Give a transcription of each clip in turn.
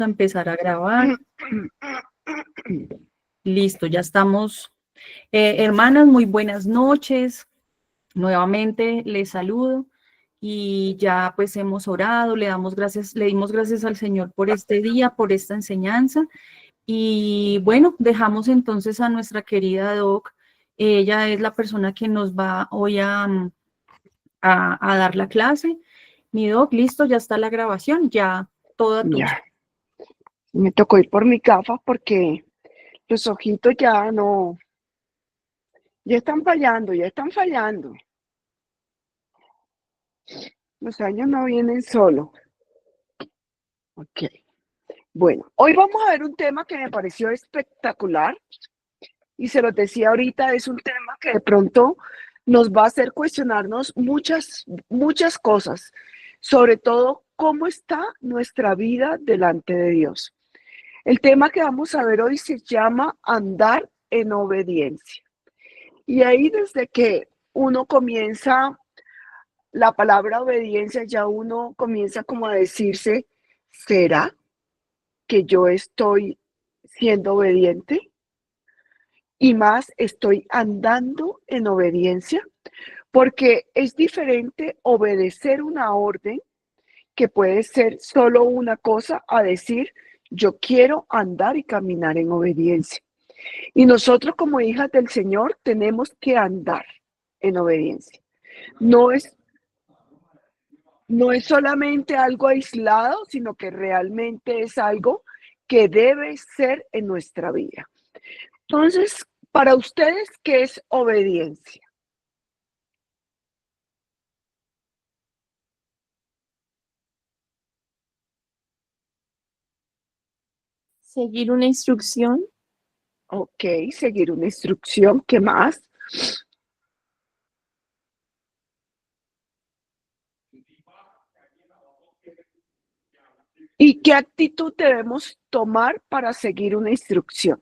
A empezar a grabar. Listo, ya estamos. Hermanas, muy buenas noches. Nuevamente les saludo y ya pues hemos orado, le dimos gracias al Señor por este día, por esta enseñanza. Y bueno, dejamos entonces a nuestra querida Doc. Ella es la persona que nos va hoy a dar la clase. Mi Doc, listo, ya está la grabación, ya toda tuya. Me tocó ir por mis gafas porque los ojitos ya están fallando. Los años no vienen solos. Ok. Bueno, hoy vamos a ver un tema que me pareció espectacular y se los decía ahorita, es un tema que de pronto nos va a hacer cuestionarnos muchas cosas, sobre todo cómo está nuestra vida delante de Dios. El tema que vamos a ver hoy se llama andar en obediencia. Y ahí desde que uno comienza la palabra obediencia, ya uno comienza como a decirse, ¿será que yo estoy siendo obediente? Y más, estoy andando en obediencia, porque es diferente obedecer una orden, que puede ser solo una cosa, a decir, yo quiero andar y caminar en obediencia. Y nosotros como hijas del Señor tenemos que andar en obediencia. No es solamente algo aislado, sino que realmente es algo que debe ser en nuestra vida. Entonces, para ustedes, ¿qué es obediencia? Seguir una instrucción. Ok, seguir una instrucción. ¿Qué más? ¿Y qué actitud debemos tomar para seguir una instrucción?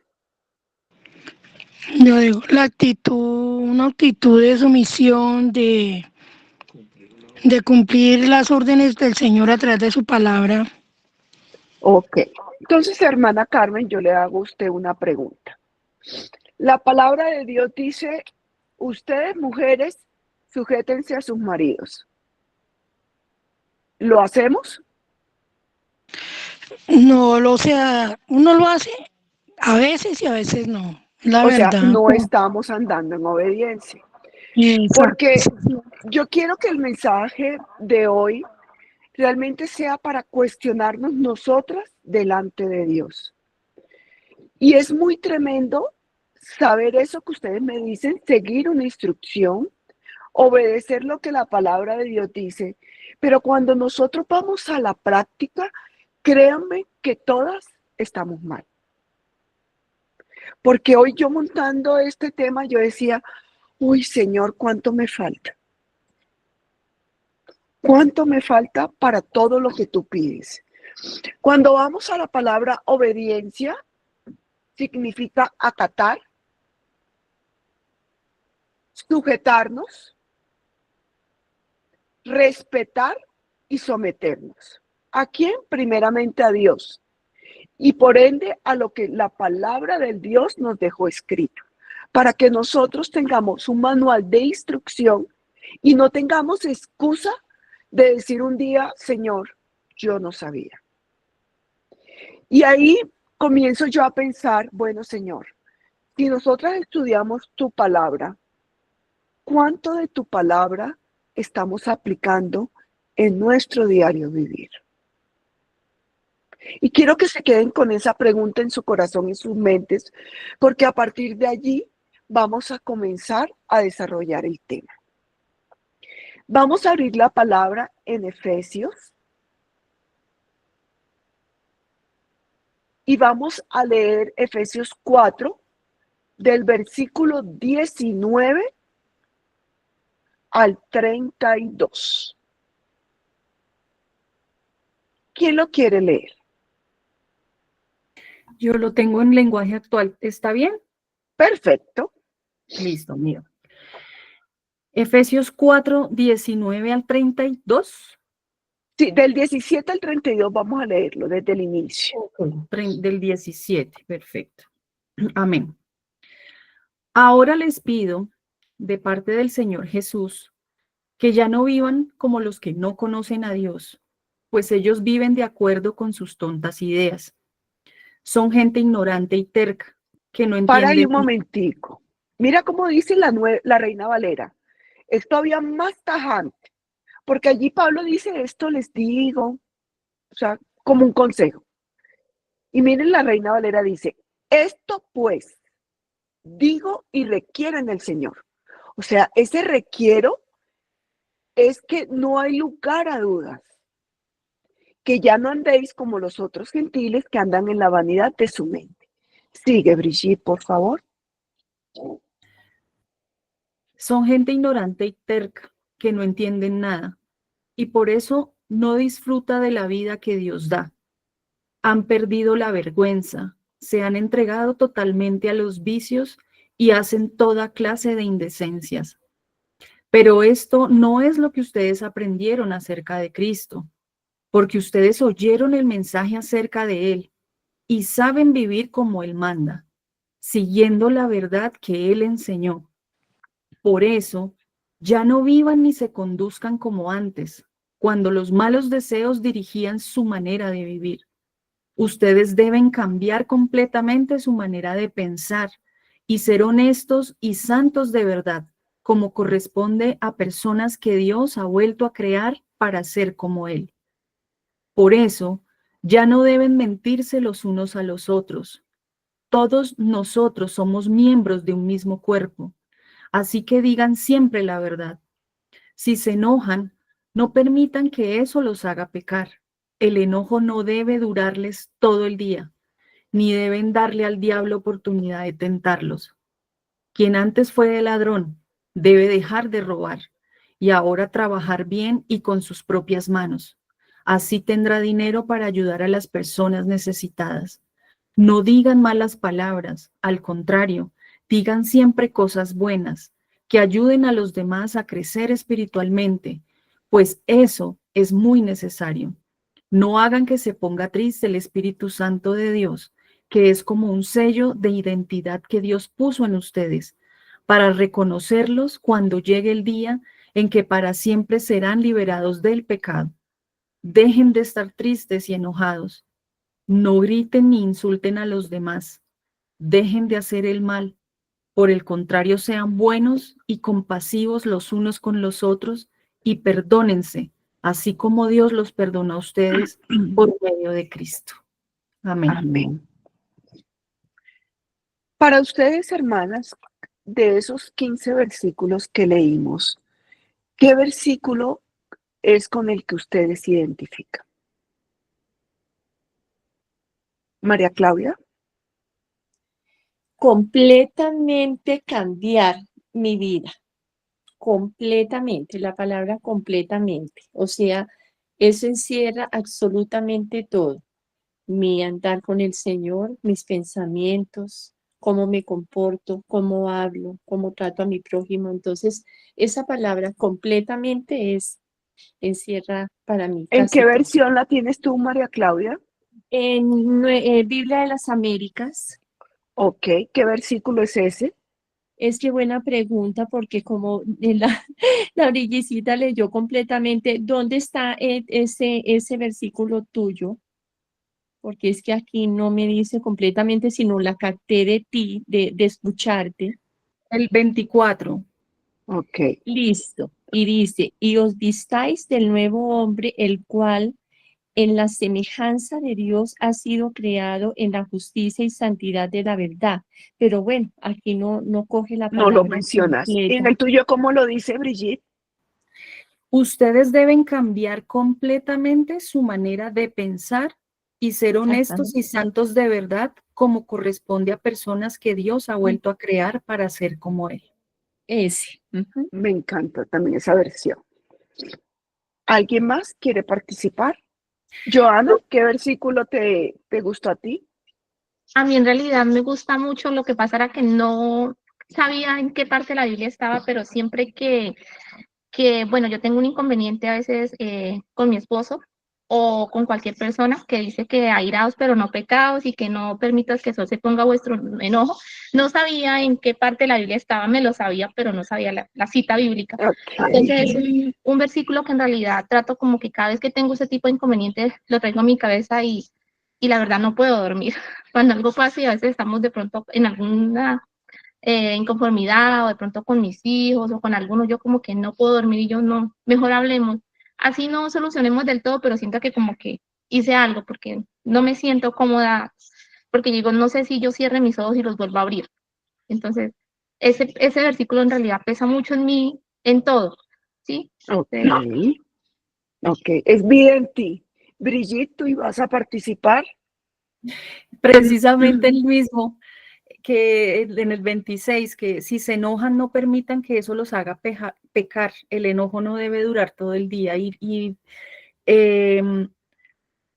Yo digo, una actitud de sumisión, de cumplir las órdenes del Señor a través de su palabra. Ok, entonces, hermana Carmen, yo le hago a usted una pregunta. La palabra de Dios dice, ustedes mujeres, sujétense a sus maridos. ¿Lo hacemos? No lo sea, uno lo hace a veces y a veces no, la O sea, verdad. no estamos andando en obediencia. Exacto. Porque yo quiero que el mensaje de hoy realmente sea para cuestionarnos nosotras delante de Dios. Y es muy tremendo saber eso que ustedes me dicen, seguir una instrucción, obedecer lo que la palabra de Dios dice. Pero cuando nosotros vamos a la práctica, créanme que todas estamos mal. Porque hoy yo montando este tema, yo decía, uy, Señor, ¿cuánto me falta? ¿Cuánto me falta para todo lo que tú pides? Cuando vamos a la palabra obediencia, significa acatar, sujetarnos, respetar y someternos. ¿A quién? Primeramente a Dios. Y por ende a lo que la palabra del Dios nos dejó escrito. Para que nosotros tengamos un manual de instrucción y no tengamos excusa de decir un día, Señor, yo no sabía. Y ahí comienzo yo a pensar, bueno, Señor, si nosotras estudiamos tu palabra, ¿cuánto de tu palabra estamos aplicando en nuestro diario vivir? Y quiero que se queden con esa pregunta en su corazón y sus mentes, porque a partir de allí vamos a comenzar a desarrollar el tema. Vamos a abrir la palabra en Efesios y vamos a leer Efesios 4, del versículo 19 al 32. ¿Quién lo quiere leer? Yo lo tengo en lenguaje actual. ¿Está bien? Perfecto. Listo, mío. Efesios 4, 19 al 32. Sí, del 17 al 32 vamos a leerlo desde el inicio. Del 17, perfecto. Amén. Ahora les pido, de parte del Señor Jesús, que ya no vivan como los que no conocen a Dios, pues ellos viven de acuerdo con sus tontas ideas. Son gente ignorante y terca, que no Para ahí entiende. un momentico. Mira cómo dice la Reina Valera. Es todavía más tajante, porque allí Pablo dice, esto les digo, o sea, como un consejo. Y miren, la Reina Valera dice, esto pues digo y requiero en el Señor. O sea, ese requiero es que no hay lugar a dudas, que ya no andéis como los otros gentiles que andan en la vanidad de su mente. Sigue, Brigitte, por favor. Son gente ignorante y terca, que no entienden nada, y por eso no disfruta de la vida que Dios da. Han perdido la vergüenza, se han entregado totalmente a los vicios y hacen toda clase de indecencias. Pero esto no es lo que ustedes aprendieron acerca de Cristo, porque ustedes oyeron el mensaje acerca de Él y saben vivir como Él manda, siguiendo la verdad que Él enseñó. Por eso, ya no vivan ni se conduzcan como antes, cuando los malos deseos dirigían su manera de vivir. Ustedes deben cambiar completamente su manera de pensar y ser honestos y santos de verdad, como corresponde a personas que Dios ha vuelto a crear para ser como Él. Por eso, ya no deben mentirse los unos a los otros. Todos nosotros somos miembros de un mismo cuerpo, así que digan siempre la verdad. Si se enojan, no permitan que eso los haga pecar. El enojo no debe durarles todo el día, ni deben darle al diablo oportunidad de tentarlos. Quien antes fue de ladrón debe dejar de robar y ahora trabajar bien y con sus propias manos. Así tendrá dinero para ayudar a las personas necesitadas. No digan malas palabras, al contrario, digan siempre cosas buenas, que ayuden a los demás a crecer espiritualmente, pues eso es muy necesario. No hagan que se ponga triste el Espíritu Santo de Dios, que es como un sello de identidad que Dios puso en ustedes, para reconocerlos cuando llegue el día en que para siempre serán liberados del pecado. Dejen de estar tristes y enojados. No griten ni insulten a los demás. Dejen de hacer el mal. Por el contrario, sean buenos y compasivos los unos con los otros y perdónense, así como Dios los perdonó a ustedes por medio de Cristo. Amén. Amén. Para ustedes, hermanas, de esos 15 versículos que leímos, ¿qué versículo es con el que ustedes se identifican? María Claudia. Completamente cambiar mi vida. Completamente, la palabra completamente. O sea, eso encierra absolutamente todo. Mi andar con el Señor, mis pensamientos, cómo me comporto, cómo hablo, cómo trato a mi prójimo. Entonces, esa palabra completamente encierra para mí ¿En casi qué todo. versión la tienes tú, María Claudia? En Biblia de las Américas. Ok, ¿qué versículo es ese? Es que buena pregunta, porque como la brillicita leyó completamente, ¿dónde está ese versículo tuyo? Porque es que aquí no me dice completamente, sino la capté de ti, de escucharte. El 24. Ok, Listo. Y dice, y os vistáis del nuevo hombre, el cual en la semejanza de Dios ha sido creado en la justicia y santidad de la verdad. Pero bueno, aquí no coge la no lo palabra mencionas. ¿Y en completa. el tuyo cómo lo dice Brigitte? Ustedes deben cambiar completamente su manera de pensar y ser Ajá. honestos y santos de verdad, como corresponde a personas que Dios ha vuelto a crear para ser como Él. Ese. Ujú. Me encanta también esa versión. ¿Alguien más quiere participar? Joana, ¿qué versículo te gustó a ti? A mí en realidad me gusta mucho, lo que pasa era que no sabía en qué parte de la Biblia estaba, pero siempre bueno, yo tengo un inconveniente a veces con mi esposo o con cualquier persona que dice que airaos pero no pecados y que no permitas que el sol se ponga vuestro enojo. No sabía en qué parte de la Biblia estaba, me lo sabía, pero no sabía la cita bíblica. Entonces es un versículo que en realidad trato como que cada vez que tengo ese tipo de inconvenientes lo traigo a mi cabeza y la verdad no puedo dormir. Cuando algo pasa y a veces estamos de pronto en alguna inconformidad o de pronto con mis hijos o con algunos, yo como que no puedo dormir y yo no, mejor hablemos. Así no solucionemos del todo, pero siento que como que hice algo porque no me siento cómoda, porque digo, no sé si yo cierre mis ojos y los vuelvo a abrir. Entonces, ese versículo en realidad pesa mucho en mí, en todo, ¿sí? Ok, ok, es vida en ti. Brigitte, ¿tú ibas a participar? Precisamente el mismo que en el 26, que si se enojan no permitan que eso los haga pecar. El enojo no debe durar todo el día.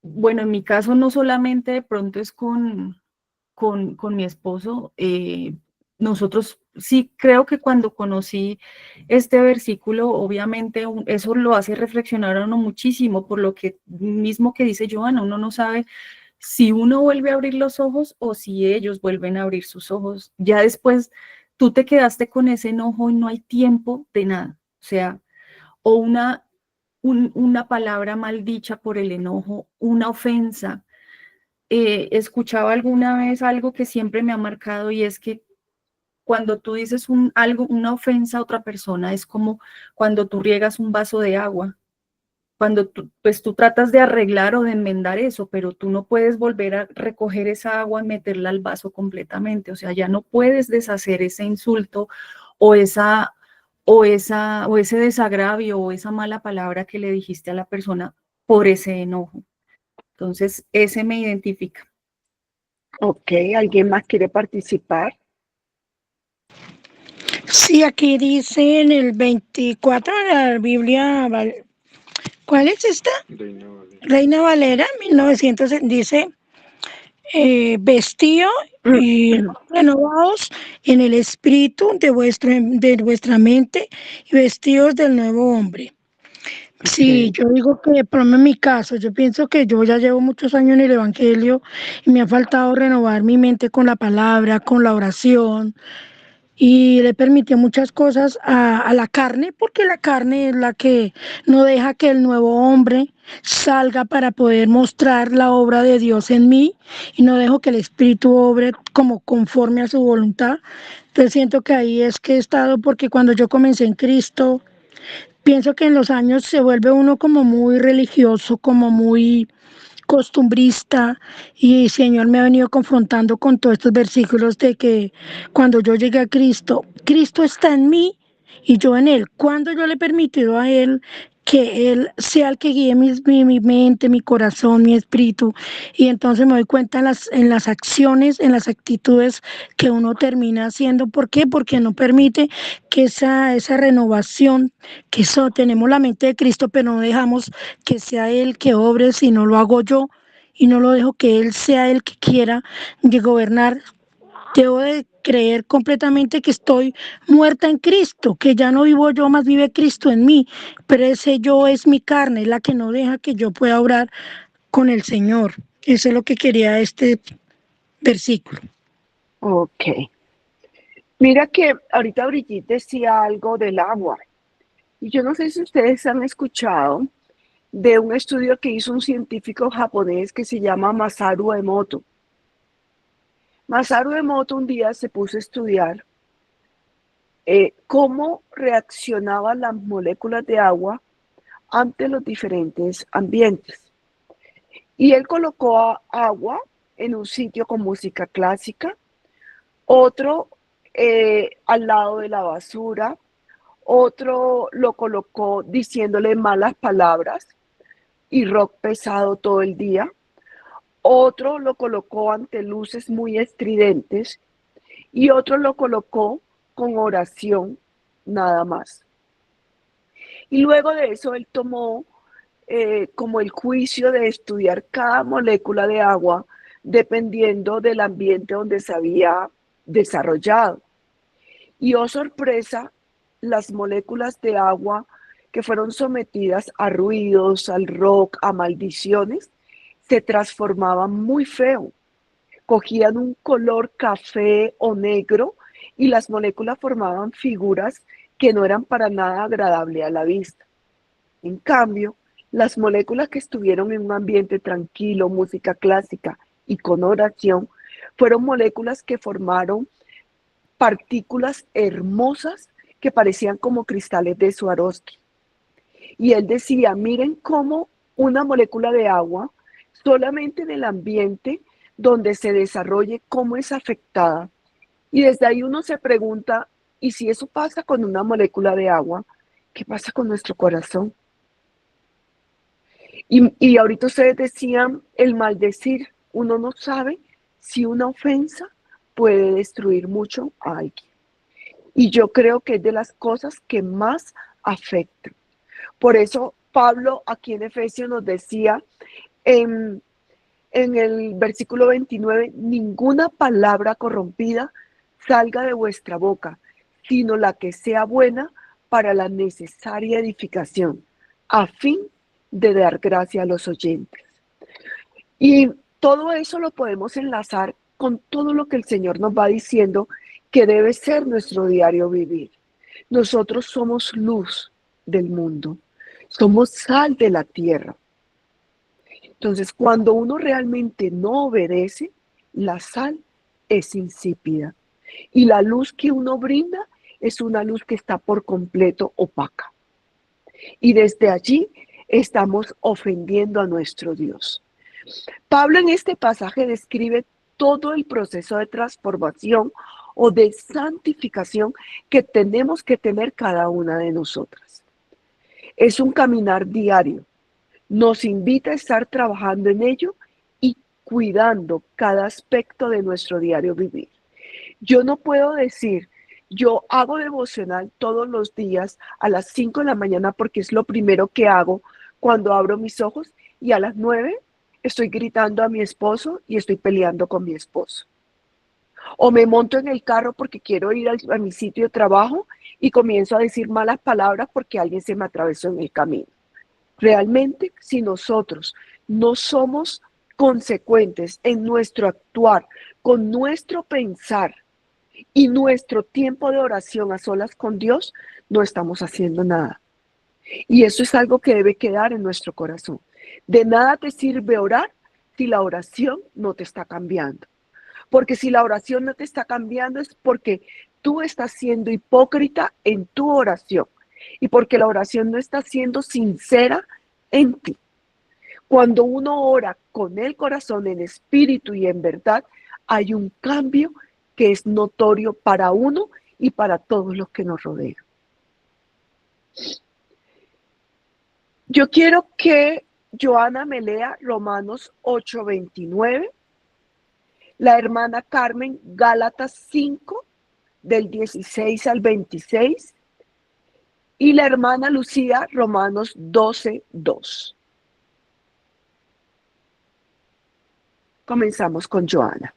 Bueno, en mi caso no solamente de pronto es con mi esposo, nosotros sí creo que cuando conocí este versículo, obviamente eso lo hace reflexionar a uno muchísimo, por lo que mismo que dice Joana, uno no sabe si uno vuelve a abrir los ojos o si ellos vuelven a abrir sus ojos. Ya después tú te quedaste con ese enojo y no hay tiempo de nada. O sea, o una palabra mal dicha por el enojo, una ofensa. Escuchaba alguna vez algo que siempre me ha marcado y es que cuando tú dices algo, una ofensa a otra persona, es como cuando tú riegas un vaso de agua cuando pues tú tratas de arreglar o de enmendar eso, pero tú no puedes volver a recoger esa agua y meterla al vaso completamente, o sea, ya no puedes deshacer ese insulto o o ese desagravio o esa mala palabra que le dijiste a la persona por ese enojo. Entonces, ese me identifica. Ok, ¿alguien más quiere participar? Sí, aquí dice en el 24 de la Biblia, ¿cuál es esta? Reina Valera, 1900, dice, vestido y renovados en el espíritu de vuestra mente y vestidos del nuevo hombre. Sí, Ok. yo digo que, por lo menos en mi caso, yo pienso que yo ya llevo muchos años en el Evangelio y me ha faltado renovar mi mente con la palabra, con la oración, y le permitió muchas cosas a la carne, porque la carne es la que no deja que el nuevo hombre salga para poder mostrar la obra de Dios en mí y no dejo que el Espíritu obre como conforme a su voluntad. Entonces siento que ahí es que he estado, porque cuando yo comencé en Cristo, pienso que en los años se vuelve uno como muy religioso, como muy costumbrista, y el Señor me ha venido confrontando con todos estos versículos de que cuando yo llegué a Cristo, Cristo está en mí y yo en Él. Cuando yo le he permitido a Él que Él sea el que guíe mi mente, mi corazón, mi espíritu, y entonces me doy cuenta en las acciones, en las actitudes que uno termina haciendo. ¿Por qué? Porque no permite que esa renovación, que eso, tenemos la mente de Cristo, pero no dejamos que sea Él que obre, si no lo hago yo y no lo dejo que Él sea el que quiera de gobernar. Debo de creer completamente que estoy muerta en Cristo, que ya no vivo yo, más vive Cristo en mí, pero ese yo es mi carne, la que no deja que yo pueda orar con el Señor. Eso es lo que quería este versículo. Ok. Mira que ahorita Brigitte decía algo del agua. Y yo no sé si ustedes han escuchado de un estudio que hizo un científico japonés que se llama Masaru Emoto. Masaru Emoto un día se puso a estudiar cómo reaccionaban las moléculas de agua ante los diferentes ambientes. Y él colocó agua en un sitio con música clásica, otro al lado de la basura, otro lo colocó diciéndole malas palabras y rock pesado todo el día, otro lo colocó ante luces muy estridentes y otro lo colocó con oración nada más. Y luego de eso él tomó como el juicio de estudiar cada molécula de agua dependiendo del ambiente donde se había desarrollado. Y oh sorpresa, las moléculas de agua que fueron sometidas a ruidos, al rock, a maldiciones, se transformaban muy feo. Cogían un color café o negro y las moléculas formaban figuras que no eran para nada agradables a la vista. En cambio, las moléculas que estuvieron en un ambiente tranquilo, música clásica y con oración, fueron moléculas que formaron partículas hermosas que parecían como cristales de Swarovski. Y él decía, miren cómo una molécula de agua, solamente en el ambiente donde se desarrolle, cómo es afectada. Y desde ahí uno se pregunta, ¿y si eso pasa con una molécula de agua? ¿Qué pasa con nuestro corazón? Y ahorita ustedes decían el maldecir. Uno no sabe si una ofensa puede destruir mucho a alguien. Y yo creo que es de las cosas que más afectan. Por eso Pablo aquí en Efesios nos decía en el versículo 29, ninguna palabra corrompida salga de vuestra boca, sino la que sea buena para la necesaria edificación, a fin de dar gracia a los oyentes. Y todo eso lo podemos enlazar con todo lo que el Señor nos va diciendo que debe ser nuestro diario vivir. Nosotros somos luz del mundo, somos sal de la tierra. Entonces, cuando uno realmente no obedece, la sal es insípida. Y la luz que uno brinda es una luz que está por completo opaca. Y desde allí estamos ofendiendo a nuestro Dios. Pablo en este pasaje describe todo el proceso de transformación o de santificación que tenemos que tener cada una de nosotras. Es un caminar diario. Nos invita a estar trabajando en ello y cuidando cada aspecto de nuestro diario vivir. Yo no puedo decir, yo hago devocional todos los días a las 5 de la mañana porque es lo primero que hago cuando abro mis ojos y a las 9 estoy gritando a mi esposo y estoy peleando con mi esposo. O me monto en el carro porque quiero ir a mi sitio de trabajo y comienzo a decir malas palabras porque alguien se me atravesó en el camino. Realmente, si nosotros no somos consecuentes en nuestro actuar, con nuestro pensar y nuestro tiempo de oración a solas con Dios, no estamos haciendo nada. Y eso es algo que debe quedar en nuestro corazón. De nada te sirve orar si la oración no te está cambiando. Porque si la oración no te está cambiando es porque tú estás siendo hipócrita en tu oración. Y porque la oración no está siendo sincera en ti. Cuando uno ora con el corazón, en espíritu y en verdad, hay un cambio que es notorio para uno y para todos los que nos rodean. Yo quiero que Joana me lea Romanos 8:29, la hermana Carmen Gálatas 5, del 16 al 26, y la hermana Lucía Romanos 12:2. Comenzamos con Joana.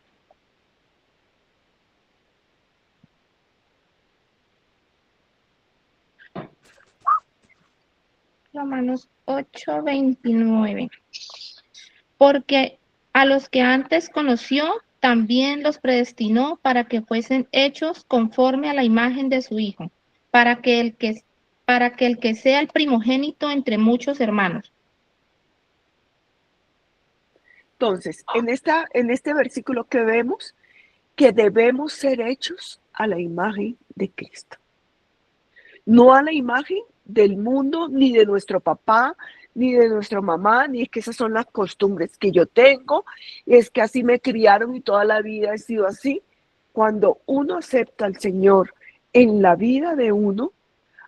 Romanos 8:29. Porque a los que antes conoció, también los predestinó para que fuesen hechos conforme a la imagen de su Hijo, para que el que sea el primogénito entre muchos hermanos. Entonces, en este versículo que vemos, que debemos ser hechos a la imagen de Cristo. No a la imagen del mundo, ni de nuestro papá, ni de nuestra mamá, ni es que esas son las costumbres que yo tengo, es que así me criaron y toda la vida he sido así. Cuando uno acepta al Señor en la vida de uno,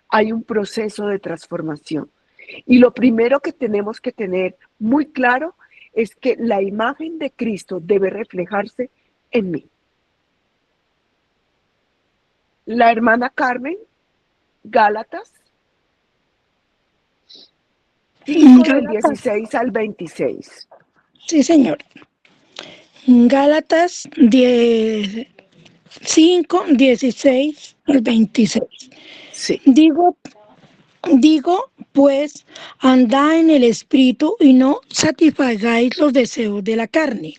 hay un proceso de transformación. Y lo primero que tenemos que tener muy claro es que la imagen de Cristo debe reflejarse en mí. La hermana Carmen, Gálatas 5 del Gálatas, 16 al 26. sí, señor. Gálatas 5, 16 al 26. Sí. Digo Digo, pues, andad en el espíritu y no satisfagáis los deseos de la carne,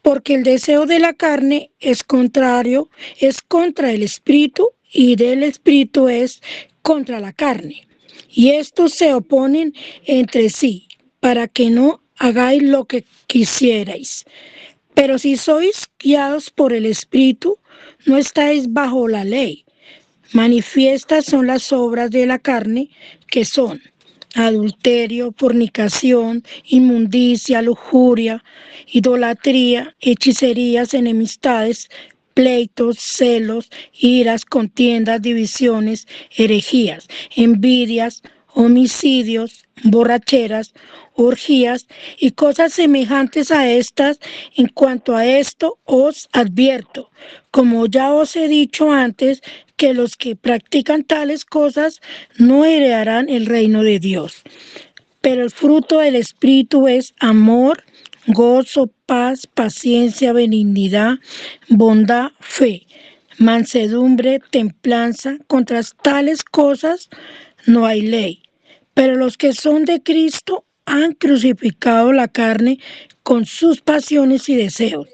porque el deseo de la carne es contrario, es contra el espíritu y del espíritu es contra la carne. Y estos se oponen entre sí para que no hagáis lo que quisierais. Pero si sois guiados por el espíritu, no estáis bajo la ley. Manifiestas son las obras de la carne, que son adulterio, fornicación, inmundicia, lujuria, idolatría, hechicerías, enemistades, pleitos, celos, iras, contiendas, divisiones, herejías, envidias, homicidios, borracheras, orgías y cosas semejantes a estas. En cuanto a esto, os advierto, como ya os he dicho antes, que los que practican tales cosas no heredarán el reino de Dios. Pero el fruto del Espíritu es amor, gozo, paz, paciencia, benignidad, bondad, fe, mansedumbre, templanza. Contra tales cosas no hay ley. Pero los que son de Cristo han crucificado la carne con sus pasiones y deseos.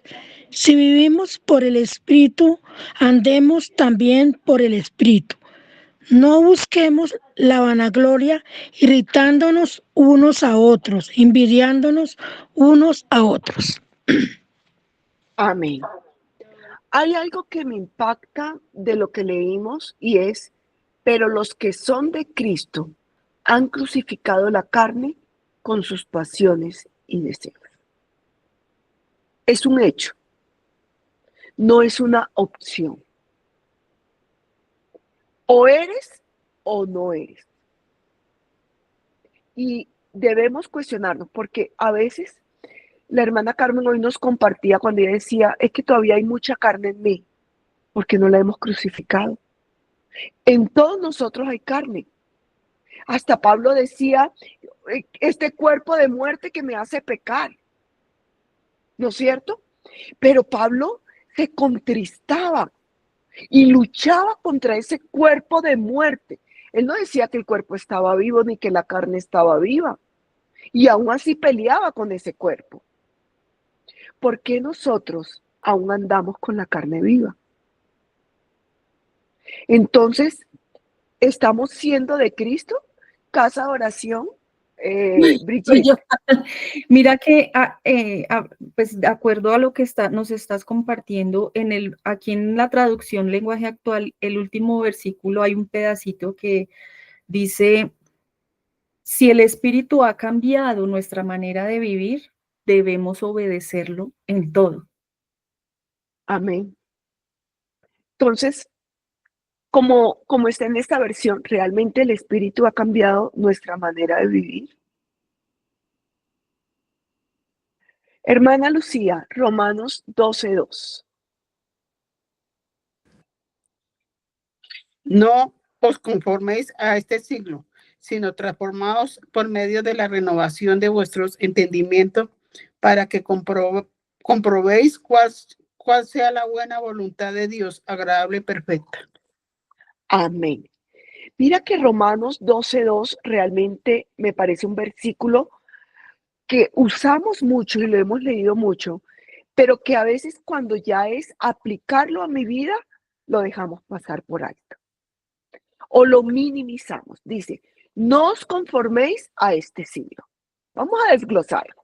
Si vivimos por el Espíritu, andemos también por el Espíritu. No busquemos la vanagloria, irritándonos unos a otros, envidiándonos unos a otros. Amén. Hay algo que me impacta de lo que leímos y es, pero los que son de Cristo han crucificado la carne con sus pasiones y deseos. Es un hecho, no es una opción. O eres o no eres. Y debemos cuestionarnos porque a veces la hermana Carmen hoy nos compartía cuando ella decía, es que todavía hay mucha carne en mí, porque no la hemos crucificado. En todos nosotros hay carne. Hasta Pablo decía, este cuerpo de muerte que me hace pecar. ¿No es cierto? Pero Pablo se contristaba y luchaba contra ese cuerpo de muerte. Él no decía que el cuerpo estaba vivo ni que la carne estaba viva. Y aún así peleaba con ese cuerpo. ¿Por qué nosotros aún andamos con la carne viva? Entonces, ¿estamos siendo de Cristo? Casa de oración, Brigitte. Yo, mira que, pues de acuerdo a lo que nos estás compartiendo, aquí en la traducción lenguaje actual, el último versículo hay un pedacito que dice, si el Espíritu ha cambiado nuestra manera de vivir, debemos obedecerlo en todo. Amén. Entonces, como está en esta versión, ¿realmente el Espíritu ha cambiado nuestra manera de vivir? Hermana Lucía, Romanos 12:2. No os conforméis a este siglo, sino transformaos por medio de la renovación de vuestros entendimientos para que comprobéis cuál sea la buena voluntad de Dios, agradable y perfecta. Amén. Mira que Romanos 12:2 realmente me parece un versículo que usamos mucho y lo hemos leído mucho, pero que a veces cuando ya es aplicarlo a mi vida, lo dejamos pasar por alto o lo minimizamos. Dice, no os conforméis a este siglo. Vamos a desglosarlo.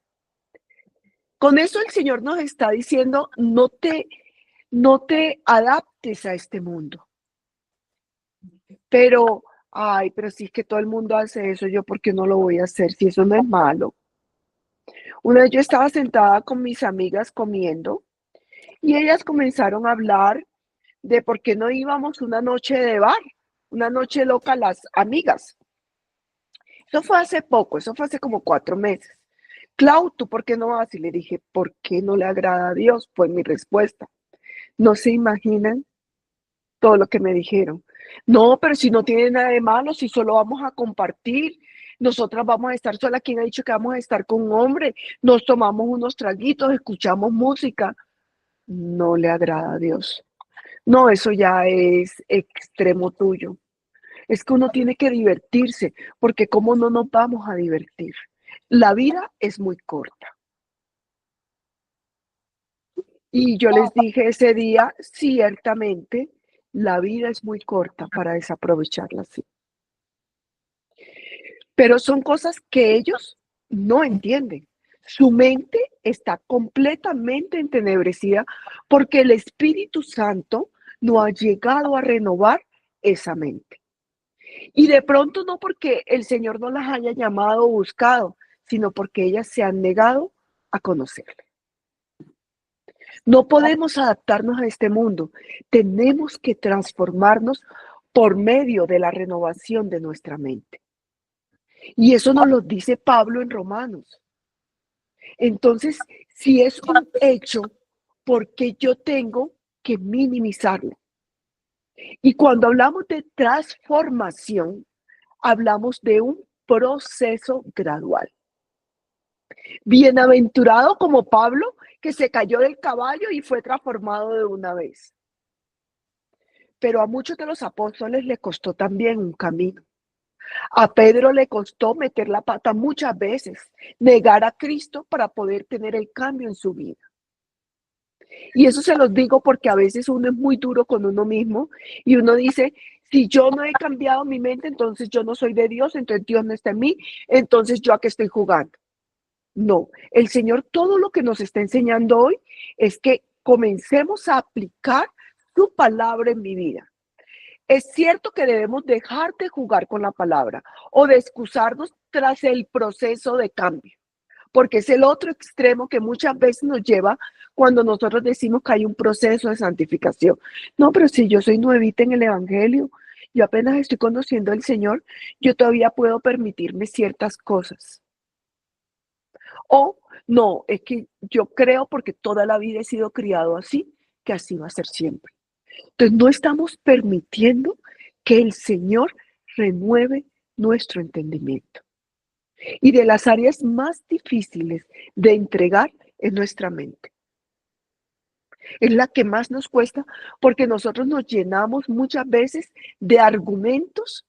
Con eso el Señor nos está diciendo, no te adaptes a este mundo. Pero si es que todo el mundo hace eso, ¿yo por qué no lo voy a hacer si eso no es malo? Una vez yo estaba sentada con mis amigas comiendo y ellas comenzaron a hablar de por qué no íbamos una noche de bar, una noche loca las amigas. Eso fue hace poco, eso fue hace como 4 meses. Clau, ¿tú por qué no vas? Y le dije, ¿por qué no le agrada a Dios? Pues mi respuesta. No se imaginan todo lo que me dijeron. No, pero si no tiene nada de malo, si solo vamos a compartir, nosotras vamos a estar solas. ¿Quién ha dicho que vamos a estar con un hombre? Nos tomamos unos traguitos, escuchamos música. No le agrada a Dios. No, eso ya es extremo tuyo. Es que uno tiene que divertirse, porque ¿cómo no nos vamos a divertir? La vida es muy corta. Y yo les dije ese día, ciertamente, la vida es muy corta para desaprovecharla así. Pero son cosas que ellos no entienden. Su mente está completamente entenebrecida porque el Espíritu Santo no ha llegado a renovar esa mente. Y de pronto no porque el Señor no las haya llamado o buscado, sino porque ellas se han negado a conocerle. No podemos adaptarnos a este mundo. Tenemos que transformarnos por medio de la renovación de nuestra mente. Y eso nos lo dice Pablo en Romanos. Entonces, si es un hecho, ¿por qué yo tengo que minimizarlo? Y cuando hablamos de transformación, hablamos de un proceso gradual. Bienaventurado como Pablo, que se cayó del caballo y fue transformado de una vez. Pero a muchos de los apóstoles le costó también un camino. A Pedro le costó meter la pata muchas veces, negar a Cristo para poder tener el cambio en su vida. Y eso se los digo porque a veces uno es muy duro con uno mismo y uno dice, si yo no he cambiado mi mente, entonces yo no soy de Dios, entonces Dios no está en mí, entonces yo a qué estoy jugando. No, el Señor todo lo que nos está enseñando hoy es que comencemos a aplicar su palabra en mi vida. Es cierto que debemos dejar de jugar con la palabra o de excusarnos tras el proceso de cambio, porque es el otro extremo que muchas veces nos lleva cuando nosotros decimos que hay un proceso de santificación. No, pero si yo soy nuevita en el Evangelio, yo apenas estoy conociendo al Señor, yo todavía puedo permitirme ciertas cosas. O no, es que yo creo porque toda la vida he sido criado así, que así va a ser siempre. Entonces no estamos permitiendo que el Señor renueve nuestro entendimiento. Y de las áreas más difíciles de entregar es nuestra mente. Es la que más nos cuesta porque nosotros nos llenamos muchas veces de argumentos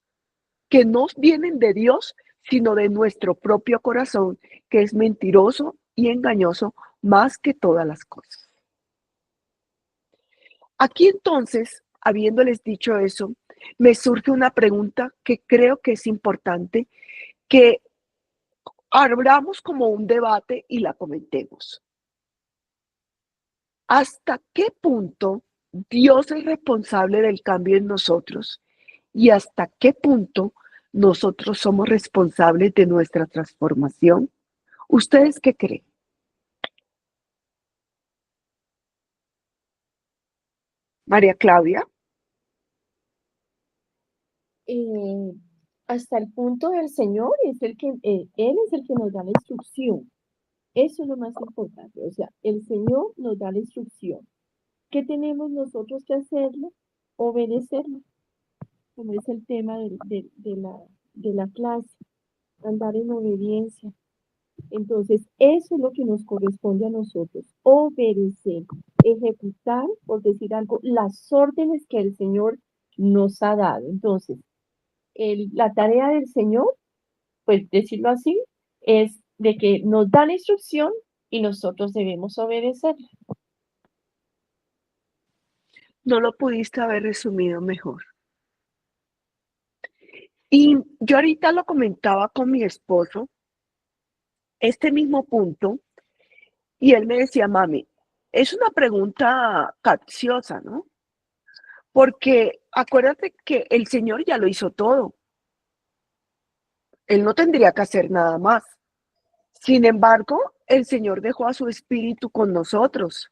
que no vienen de Dios, sino de nuestro propio corazón, que es mentiroso y engañoso más que todas las cosas. Aquí entonces, habiéndoles dicho eso, me surge una pregunta que creo que es importante que abramos como un debate y la comentemos. ¿Hasta qué punto Dios es responsable del cambio en nosotros? ¿Y hasta qué punto nosotros somos responsables de nuestra transformación? ¿Ustedes qué creen? María Claudia. Hasta el punto del Señor es el que, Él es el que nos da la instrucción. Eso es lo más importante. O sea, el Señor nos da la instrucción. ¿Qué tenemos nosotros que hacerlo? Obedecerlo. Como es el tema de la clase. Andar en obediencia. Entonces, eso es lo que nos corresponde a nosotros. Obedecer, ejecutar, por decir algo, las órdenes que el Señor nos ha dado. Entonces, la tarea del Señor, pues decirlo así, es de que nos da la instrucción y nosotros debemos obedecerla. No lo pudiste haber resumido mejor. Y yo ahorita lo comentaba con mi esposo, este mismo punto, y él me decía, mami, es una pregunta capciosa, ¿no? Porque acuérdate que el Señor ya lo hizo todo. Él no tendría que hacer nada más. Sin embargo, el Señor dejó a su espíritu con nosotros,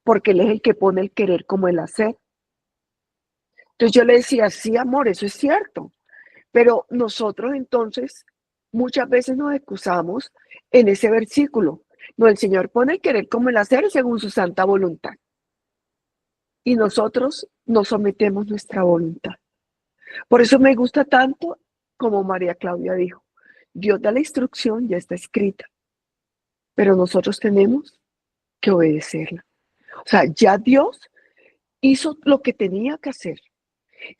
porque Él es el que pone el querer como el hacer. Entonces yo le decía, sí, amor, eso es cierto. Pero nosotros entonces muchas veces nos excusamos en ese versículo. No, el Señor pone el querer como el hacer según su santa voluntad. Y nosotros nos sometemos nuestra voluntad. Por eso me gusta tanto, como María Claudia dijo, Dios da la instrucción, ya está escrita, pero nosotros tenemos que obedecerla. O sea, ya Dios hizo lo que tenía que hacer.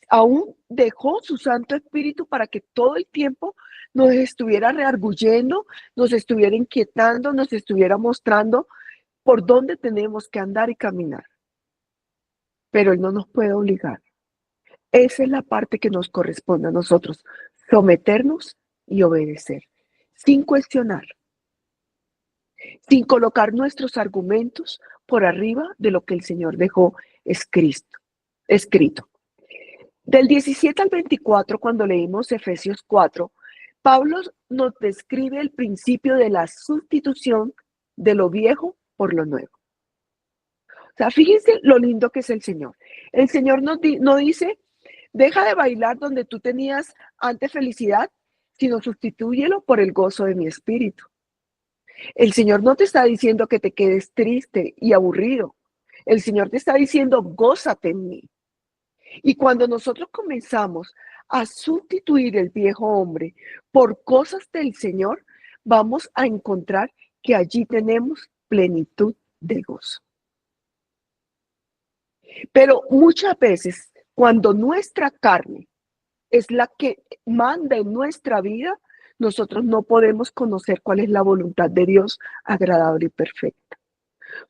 Aún dejó su Santo Espíritu para que todo el tiempo nos estuviera rearguyendo, nos estuviera inquietando, nos estuviera mostrando por dónde tenemos que andar y caminar. Pero Él no nos puede obligar. Esa es la parte que nos corresponde a nosotros, someternos y obedecer, sin cuestionar, sin colocar nuestros argumentos por arriba de lo que el Señor dejó escrito. Del 17 al 24, cuando leímos Efesios 4, Pablo nos describe el principio de la sustitución de lo viejo por lo nuevo. O sea, fíjense lo lindo que es el Señor. El Señor no dice, deja de bailar donde tú tenías antes felicidad, sino sustitúyelo por el gozo de mi espíritu. El Señor no te está diciendo que te quedes triste y aburrido. El Señor te está diciendo, gózate en mí. Y cuando nosotros comenzamos a sustituir el viejo hombre por cosas del Señor, vamos a encontrar que allí tenemos plenitud de gozo. Pero muchas veces, cuando nuestra carne es la que manda en nuestra vida, nosotros no podemos conocer cuál es la voluntad de Dios agradable y perfecta.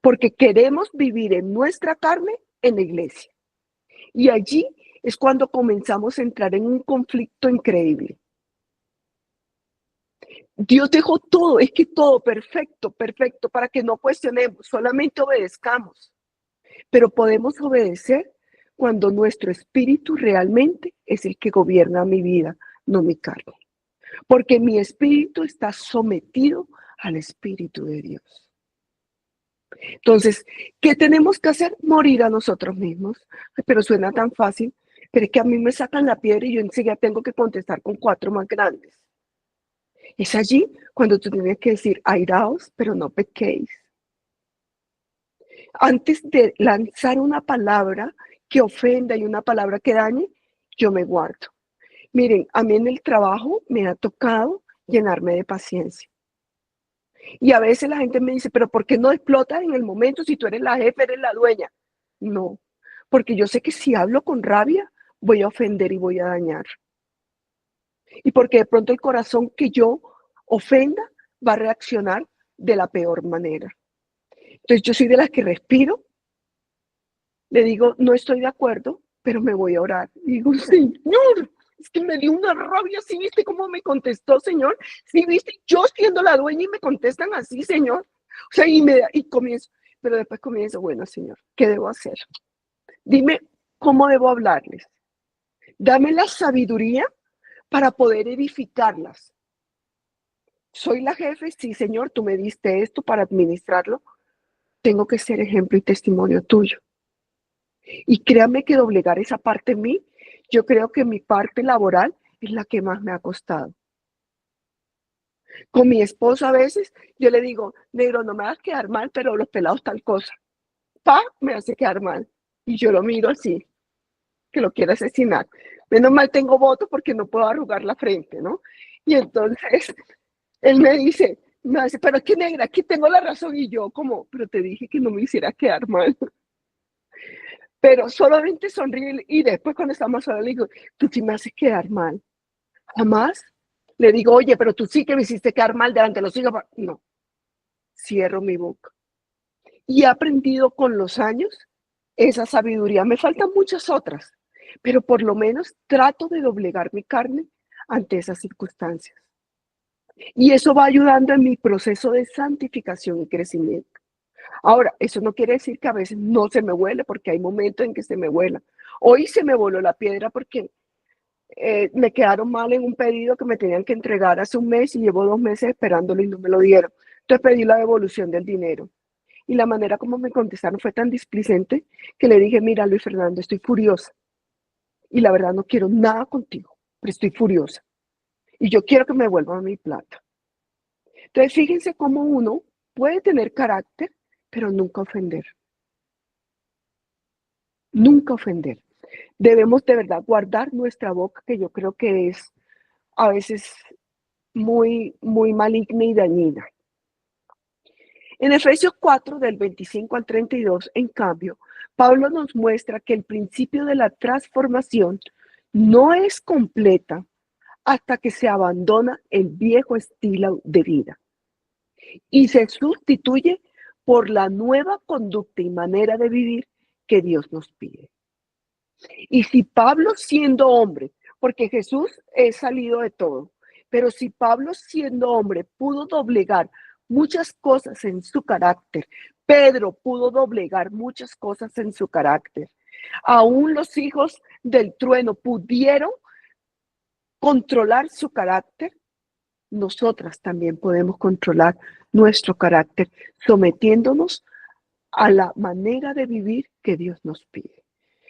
Porque queremos vivir en nuestra carne en la iglesia. Y allí es cuando comenzamos a entrar en un conflicto increíble. Dios dejó todo, es que todo perfecto, para que no cuestionemos, solamente obedezcamos. Pero podemos obedecer cuando nuestro espíritu realmente es el que gobierna mi vida, no mi carne. Porque mi espíritu está sometido al Espíritu de Dios. Entonces, ¿qué tenemos que hacer? Morir a nosotros mismos. Pero suena tan fácil, pero es que a mí me sacan la piedra y yo enseguida tengo que contestar con 4 más grandes. Es allí cuando tú tienes que decir, airaos, pero no pequéis. Antes de lanzar una palabra que ofenda y una palabra que dañe, yo me guardo. Miren, a mí en el trabajo me ha tocado llenarme de paciencia. Y a veces la gente me dice, pero ¿por qué no explotas en el momento si tú eres la jefe, eres la dueña? No, porque yo sé que si hablo con rabia, voy a ofender y voy a dañar. Y porque de pronto el corazón que yo ofenda va a reaccionar de la peor manera. Entonces yo soy de las que respiro, le digo, no estoy de acuerdo, pero me voy a orar. Y digo, Señor, es que me dio una rabia, ¿sí viste cómo me contestó, Señor? ¿Sí viste? Yo siendo la dueña y me contestan así, Señor. O sea, y comienzo, pero después comienzo, bueno, Señor, ¿qué debo hacer? Dime cómo debo hablarles. Dame la sabiduría para poder edificarlas. Soy la jefe, sí, Señor, tú me diste esto para administrarlo. Tengo que ser ejemplo y testimonio tuyo. Y créame que doblegar esa parte en mí, yo creo que mi parte laboral es la que más me ha costado. Con mi esposo a veces, yo le digo, negro, no me vas a quedar mal, pero los pelados tal cosa. Me hace quedar mal. Y yo lo miro así, que lo quiere asesinar. Menos mal tengo voto porque no puedo arrugar la frente, ¿no? Y entonces, él me dice, pero es que negra, aquí tengo la razón. Y yo como, pero te dije que no me hiciera quedar mal. Pero solamente sonríe y después cuando estamos solos le digo, tú sí me haces quedar mal. Jamás le digo, oye, pero tú sí que me hiciste quedar mal delante de los hijos. No, cierro mi boca. Y he aprendido con los años esa sabiduría. Me faltan muchas otras, pero por lo menos trato de doblegar mi carne ante esas circunstancias. Y eso va ayudando en mi proceso de santificación y crecimiento. Ahora, eso no quiere decir que a veces no se me huele, porque hay momentos en que se me vuela. Hoy se me voló la piedra porque me quedaron mal en un pedido que me tenían que entregar hace un mes y llevo 2 meses esperándolo y no me lo dieron. Entonces pedí la devolución del dinero. Y la manera como me contestaron fue tan displicente que le dije, mira, Luis Fernando, estoy furiosa. Y la verdad no quiero nada contigo, pero estoy furiosa. Y yo quiero que me devuelvan mi plata. Entonces, fíjense cómo uno puede tener carácter, pero nunca ofender. Nunca ofender. Debemos de verdad guardar nuestra boca, que yo creo que es a veces muy, muy maligna y dañina. En Efesios 4, del 25 al 32, en cambio, Pablo nos muestra que el principio de la transformación no es completa hasta que se abandona el viejo estilo de vida y se sustituye por la nueva conducta y manera de vivir que Dios nos pide. Y si Pablo siendo hombre, porque Jesús es salido de todo, pero si Pablo siendo hombre pudo doblegar muchas cosas en su carácter, Pedro pudo doblegar muchas cosas en su carácter, aún los hijos del trueno pudieron controlar su carácter, nosotras también podemos controlar nuestro carácter sometiéndonos a la manera de vivir que Dios nos pide.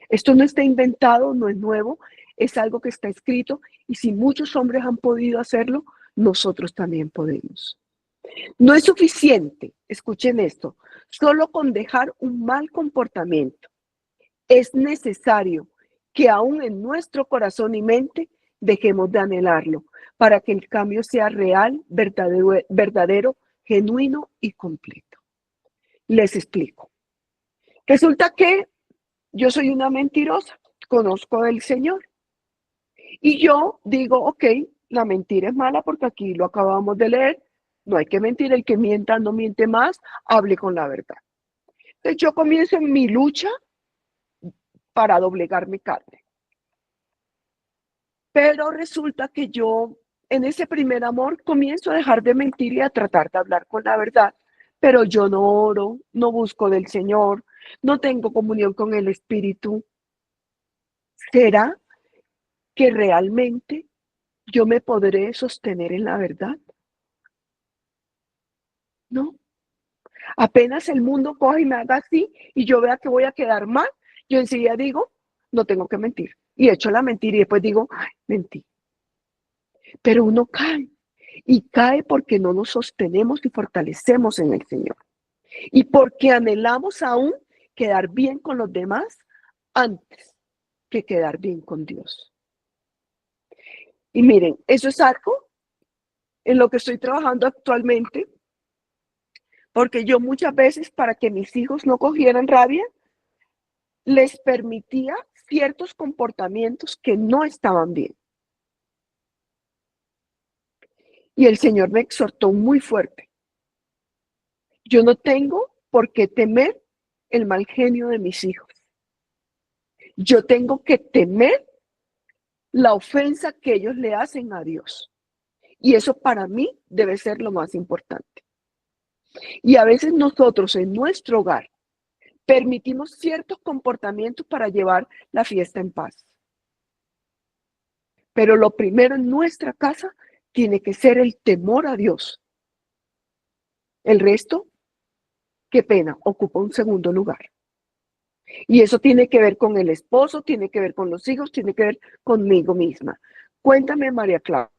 Esto no está inventado, no es nuevo, es algo que está escrito y si muchos hombres han podido hacerlo, nosotros también podemos. No es suficiente, escuchen esto, solo con dejar un mal comportamiento. Es necesario que aún en nuestro corazón y mente dejemos de anhelarlo para que el cambio sea real, verdadero, genuino y completo. Les explico. Resulta que yo soy una mentirosa, conozco del Señor. Y yo digo, ok, la mentira es mala porque aquí lo acabamos de leer, no hay que mentir, el que mienta no miente más, hable con la verdad. Entonces yo comienzo en mi lucha para doblegar mi carne. Pero resulta que yo en ese primer amor comienzo a dejar de mentir y a tratar de hablar con la verdad, pero yo no oro, no busco del Señor, no tengo comunión con el Espíritu. ¿Será que realmente yo me podré sostener en la verdad? No. Apenas el mundo coge y me haga así y yo vea que voy a quedar mal, yo enseguida digo, no tengo que mentir. Y echo la mentira y después digo, ay, mentí. Pero uno cae y cae porque no nos sostenemos y fortalecemos en el Señor. Y porque anhelamos aún quedar bien con los demás antes que quedar bien con Dios. Y miren, eso es algo en lo que estoy trabajando actualmente, porque yo muchas veces para que mis hijos no cogieran rabia, les permitía ciertos comportamientos que no estaban bien. Y el Señor me exhortó muy fuerte. Yo no tengo por qué temer el mal genio de mis hijos. Yo tengo que temer la ofensa que ellos le hacen a Dios. Y eso para mí debe ser lo más importante. Y a veces nosotros en nuestro hogar permitimos ciertos comportamientos para llevar la fiesta en paz. Pero lo primero en nuestra casa tiene que ser el temor a Dios. El resto, qué pena, ocupa un segundo lugar. Y eso tiene que ver con el esposo, tiene que ver con los hijos, tiene que ver conmigo misma. Cuéntame, María Clara.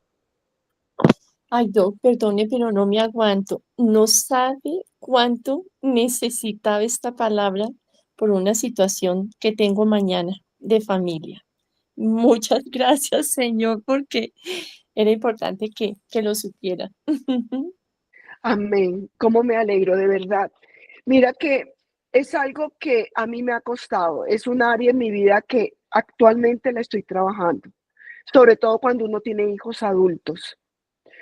Ay, Doc, perdone, pero no me aguanto. No sabe cuánto necesitaba esta palabra por una situación que tengo mañana de familia. Muchas gracias, Señor, porque era importante que lo supiera. Amén. Cómo me alegro, de verdad. Mira que es algo que a mí me ha costado. Es un área en mi vida que actualmente la estoy trabajando. Sobre todo cuando uno tiene hijos adultos.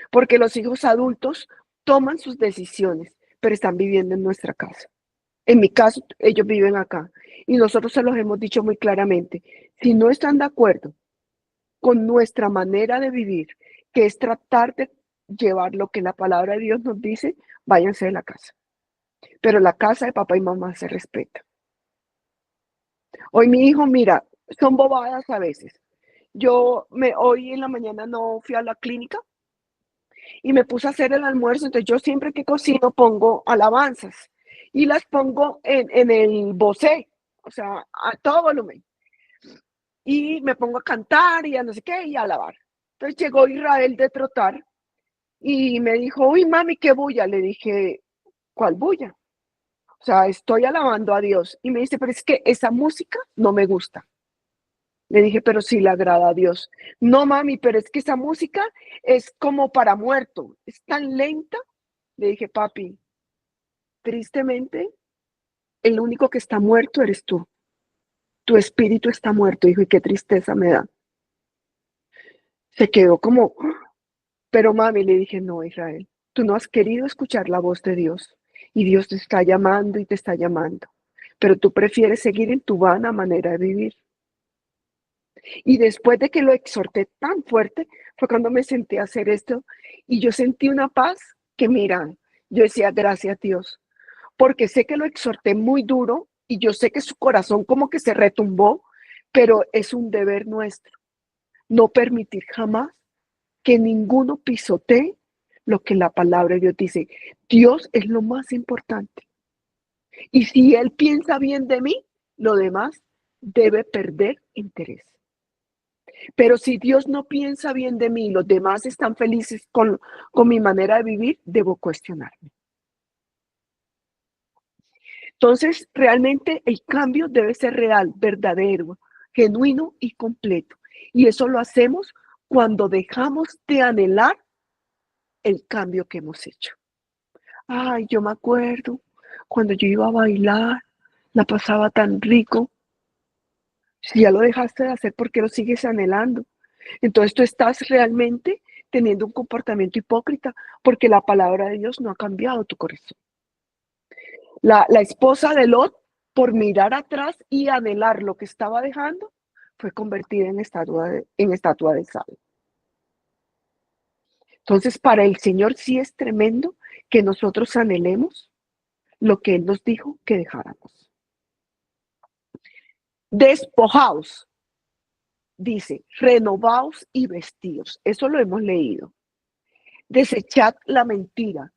Porque los hijos adultos toman sus decisiones, pero están viviendo en nuestra casa. En mi caso, ellos viven acá. Y nosotros se los hemos dicho muy claramente. Si no están de acuerdo con nuestra manera de vivir, que es tratar de llevar lo que la palabra de Dios nos dice, váyanse de la casa. Pero la casa de papá y mamá se respeta. Hoy mi hijo, mira, son bobadas a veces. Hoy en la mañana no fui a la clínica y me puse a hacer el almuerzo. Entonces yo siempre que cocino pongo alabanzas y las pongo en el Bose, o sea, a todo volumen. Y me pongo a cantar y a no sé qué y a alabar. Entonces llegó Israel de trotar y me dijo, uy, mami, qué bulla. Le dije, ¿cuál bulla? O sea, estoy alabando a Dios. Y me dice, pero es que esa música no me gusta. Le dije, pero sí le agrada a Dios. No, mami, pero es que esa música es como para muerto. Es tan lenta. Le dije, papi, tristemente, el único que está muerto eres tú. tu espíritu está muerto, hijo, y qué tristeza me da. Se quedó como, pero mami, le dije, no, Israel, tú no has querido escuchar la voz de Dios y Dios te está llamando y te está llamando, pero tú prefieres seguir en tu vana manera de vivir. Y después de que lo exhorté tan fuerte, fue cuando me senté a hacer esto y yo sentí una paz que, mira, yo decía, gracias a Dios, porque sé que lo exhorté muy duro y yo sé que su corazón como que se retumbó, pero es un deber nuestro, no permitir jamás que ninguno pisotee lo que la palabra de Dios dice. Dios es lo más importante. Y si Él piensa bien de mí, lo demás debe perder interés. Pero si Dios no piensa bien de mí y los demás están felices con mi manera de vivir, debo cuestionarme. Entonces, realmente el cambio debe ser real, verdadero, genuino y completo. Y eso lo hacemos cuando dejamos de anhelar el cambio que hemos hecho. Ay, yo me acuerdo cuando yo iba a bailar, la pasaba tan rico. Si ya lo dejaste de hacer, ¿por qué lo sigues anhelando? Entonces tú estás realmente teniendo un comportamiento hipócrita porque la palabra de Dios no ha cambiado tu corazón. La esposa de Lot, por mirar atrás y anhelar lo que estaba dejando, fue convertida en estatua de sal. Entonces, para el Señor sí es tremendo que nosotros anhelemos lo que Él nos dijo que dejáramos. Despojaos, dice, renovaos y vestíos. Eso lo hemos leído. Desechad la mentira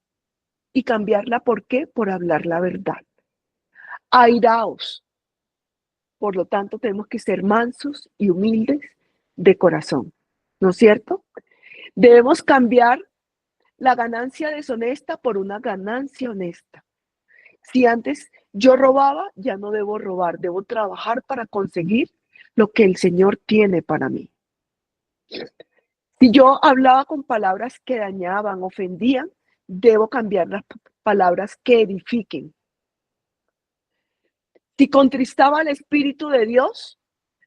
y cambiarla, ¿por qué? Por hablar la verdad. Airaos. Por lo tanto, tenemos que ser mansos y humildes de corazón, ¿no es cierto? Debemos cambiar la ganancia deshonesta por una ganancia honesta. Si antes yo robaba, ya no debo robar, debo trabajar para conseguir lo que el Señor tiene para mí. Si yo hablaba con palabras que dañaban, ofendían, debo cambiar las palabras que edifiquen. Si contristaba al Espíritu de Dios,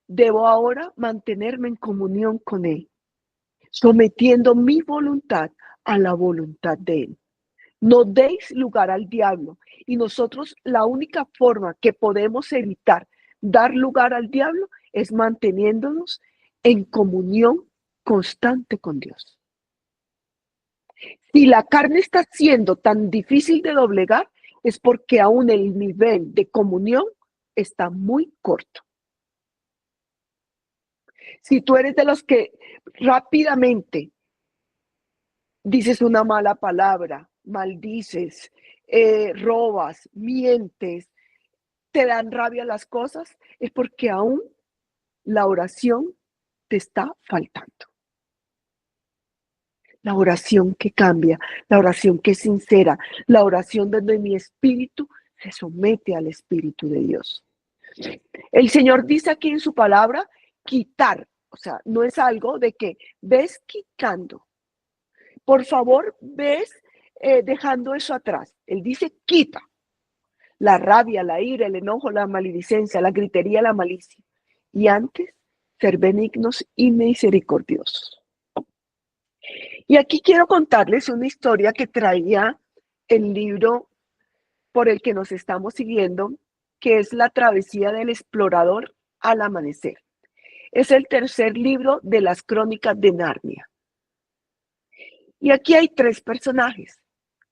debo ahora mantenerme en comunión con Él, sometiendo mi voluntad a la voluntad de Él. No deis lugar al diablo. Y nosotros la única forma que podemos evitar dar lugar al diablo es manteniéndonos en comunión constante con Dios. Si la carne está siendo tan difícil de doblegar, es porque aún el nivel de comunión está muy corto. Si tú eres de los que rápidamente dices una mala palabra, maldices, robas, mientes, te dan rabia las cosas, es porque aún la oración te está faltando. La oración que cambia, la oración que es sincera, la oración donde mi espíritu se somete al Espíritu de Dios. El Señor dice aquí en su palabra, quitar, o sea, no es algo de que ves quitando. Por favor, ves dejando eso atrás. Él dice, quita la rabia, la ira, el enojo, la maledicencia, la gritería, la malicia. Y antes, ser benignos y misericordiosos. Y aquí quiero contarles una historia que traía el libro por el que nos estamos siguiendo, que es La travesía del explorador al amanecer. Es el tercer libro de las crónicas de Narnia. Y aquí hay tres personajes: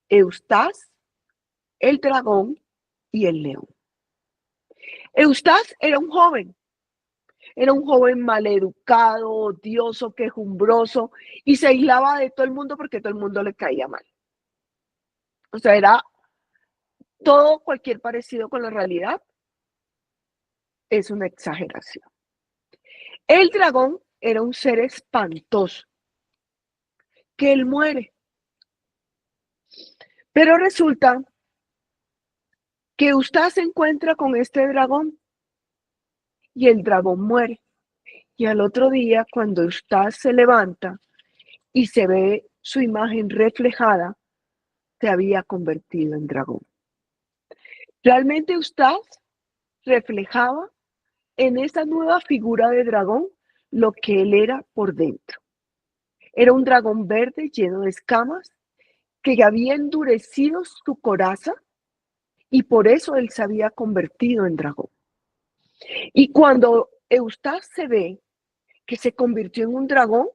Eustaz, el dragón y el león. Eustaz era un joven maleducado, odioso, quejumbroso y se aislaba de todo el mundo porque todo el mundo le caía mal. O sea, era todo, cualquier parecido con la realidad es una exageración. El dragón era un ser espantoso, que él muere. Pero resulta que Eustaz se encuentra con este dragón y el dragón muere. Y al otro día, cuando Eustaz se levanta y se ve su imagen reflejada, se había convertido en dragón. Realmente Eustaz reflejaba en esa nueva figura de dragón lo que él era por dentro. Era un dragón verde lleno de escamas que había endurecido su coraza y por eso él se había convertido en dragón. Y cuando Eustas se ve que se convirtió en un dragón,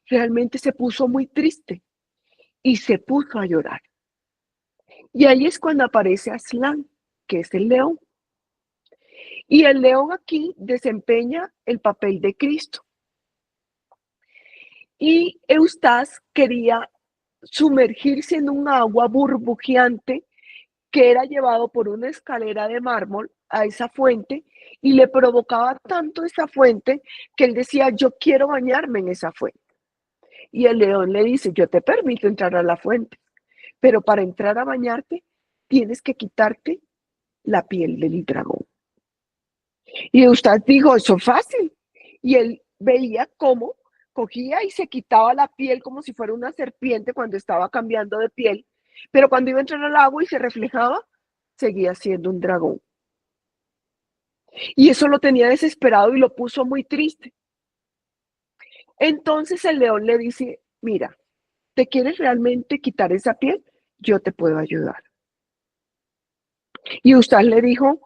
realmente se puso muy triste y se puso a llorar. Y ahí es cuando aparece Aslan, que es el león. Y el león aquí desempeña el papel de Cristo. Y Eustas quería sumergirse en un agua burbujeante que era llevado por una escalera de mármol a esa fuente y le provocaba tanto esa fuente que él decía, yo quiero bañarme en esa fuente. Y el león le dice, yo te permito entrar a la fuente, pero para entrar a bañarte tienes que quitarte la piel del dragón. Y usted dijo, eso es fácil. Y él veía cómo cogía y se quitaba la piel como si fuera una serpiente cuando estaba cambiando de piel, pero cuando iba a entrar al agua y se reflejaba, seguía siendo un dragón. Y eso lo tenía desesperado y lo puso muy triste. Entonces el león le dice, mira, ¿te quieres realmente quitar esa piel? Yo te puedo ayudar. Y usted le dijo,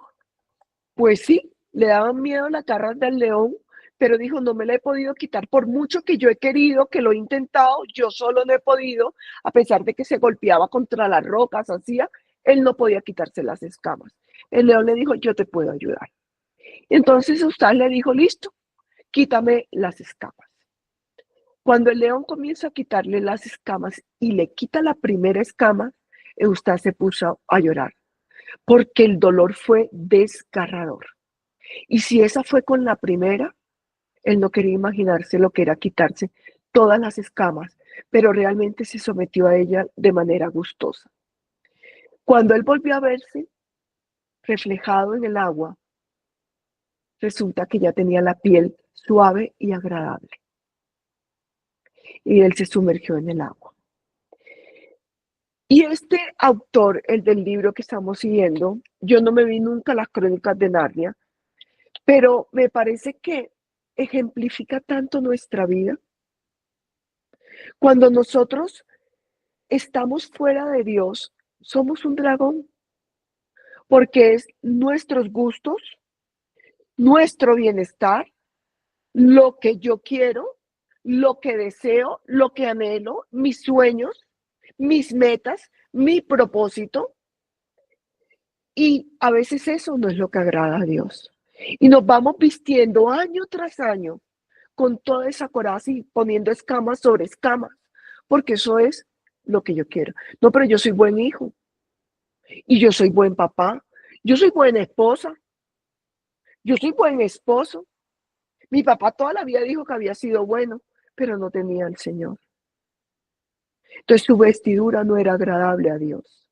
pues sí, le daban miedo las garras del león, pero dijo, no me la he podido quitar por mucho que yo he querido, que lo he intentado, yo solo no he podido, a pesar de que se golpeaba contra las rocas, hacía, él no podía quitarse las escamas. El león le dijo, yo te puedo ayudar. Entonces usted le dijo, listo, quítame las escamas. Cuando el león comienza a quitarle las escamas y le quita la primera escama, Eustas se puso a llorar, porque el dolor fue desgarrador. Y si esa fue con la primera, él no quería imaginarse lo que era quitarse todas las escamas, pero realmente se sometió a ella de manera gustosa. Cuando él volvió a verse reflejado en el agua, resulta que ya tenía la piel suave y agradable. Y él se sumergió en el agua. Y este autor, el del libro que estamos siguiendo, yo no me vi nunca las Crónicas de Narnia, pero me parece que ejemplifica tanto nuestra vida. Cuando nosotros estamos fuera de Dios, somos un dragón, porque es nuestros gustos, nuestro bienestar, lo que yo quiero, lo que deseo, lo que anhelo, mis sueños, mis metas, mi propósito. Y a veces eso no es lo que agrada a Dios. Y nos vamos vistiendo año tras año con toda esa coraza y poniendo escamas sobre escamas, porque eso es lo que yo quiero. No, pero yo soy buen hijo y yo soy buen papá, yo soy buena esposa, yo soy buen esposo. Mi papá toda la vida dijo que había sido bueno, pero no tenía al Señor. Entonces su vestidura no era agradable a Dios.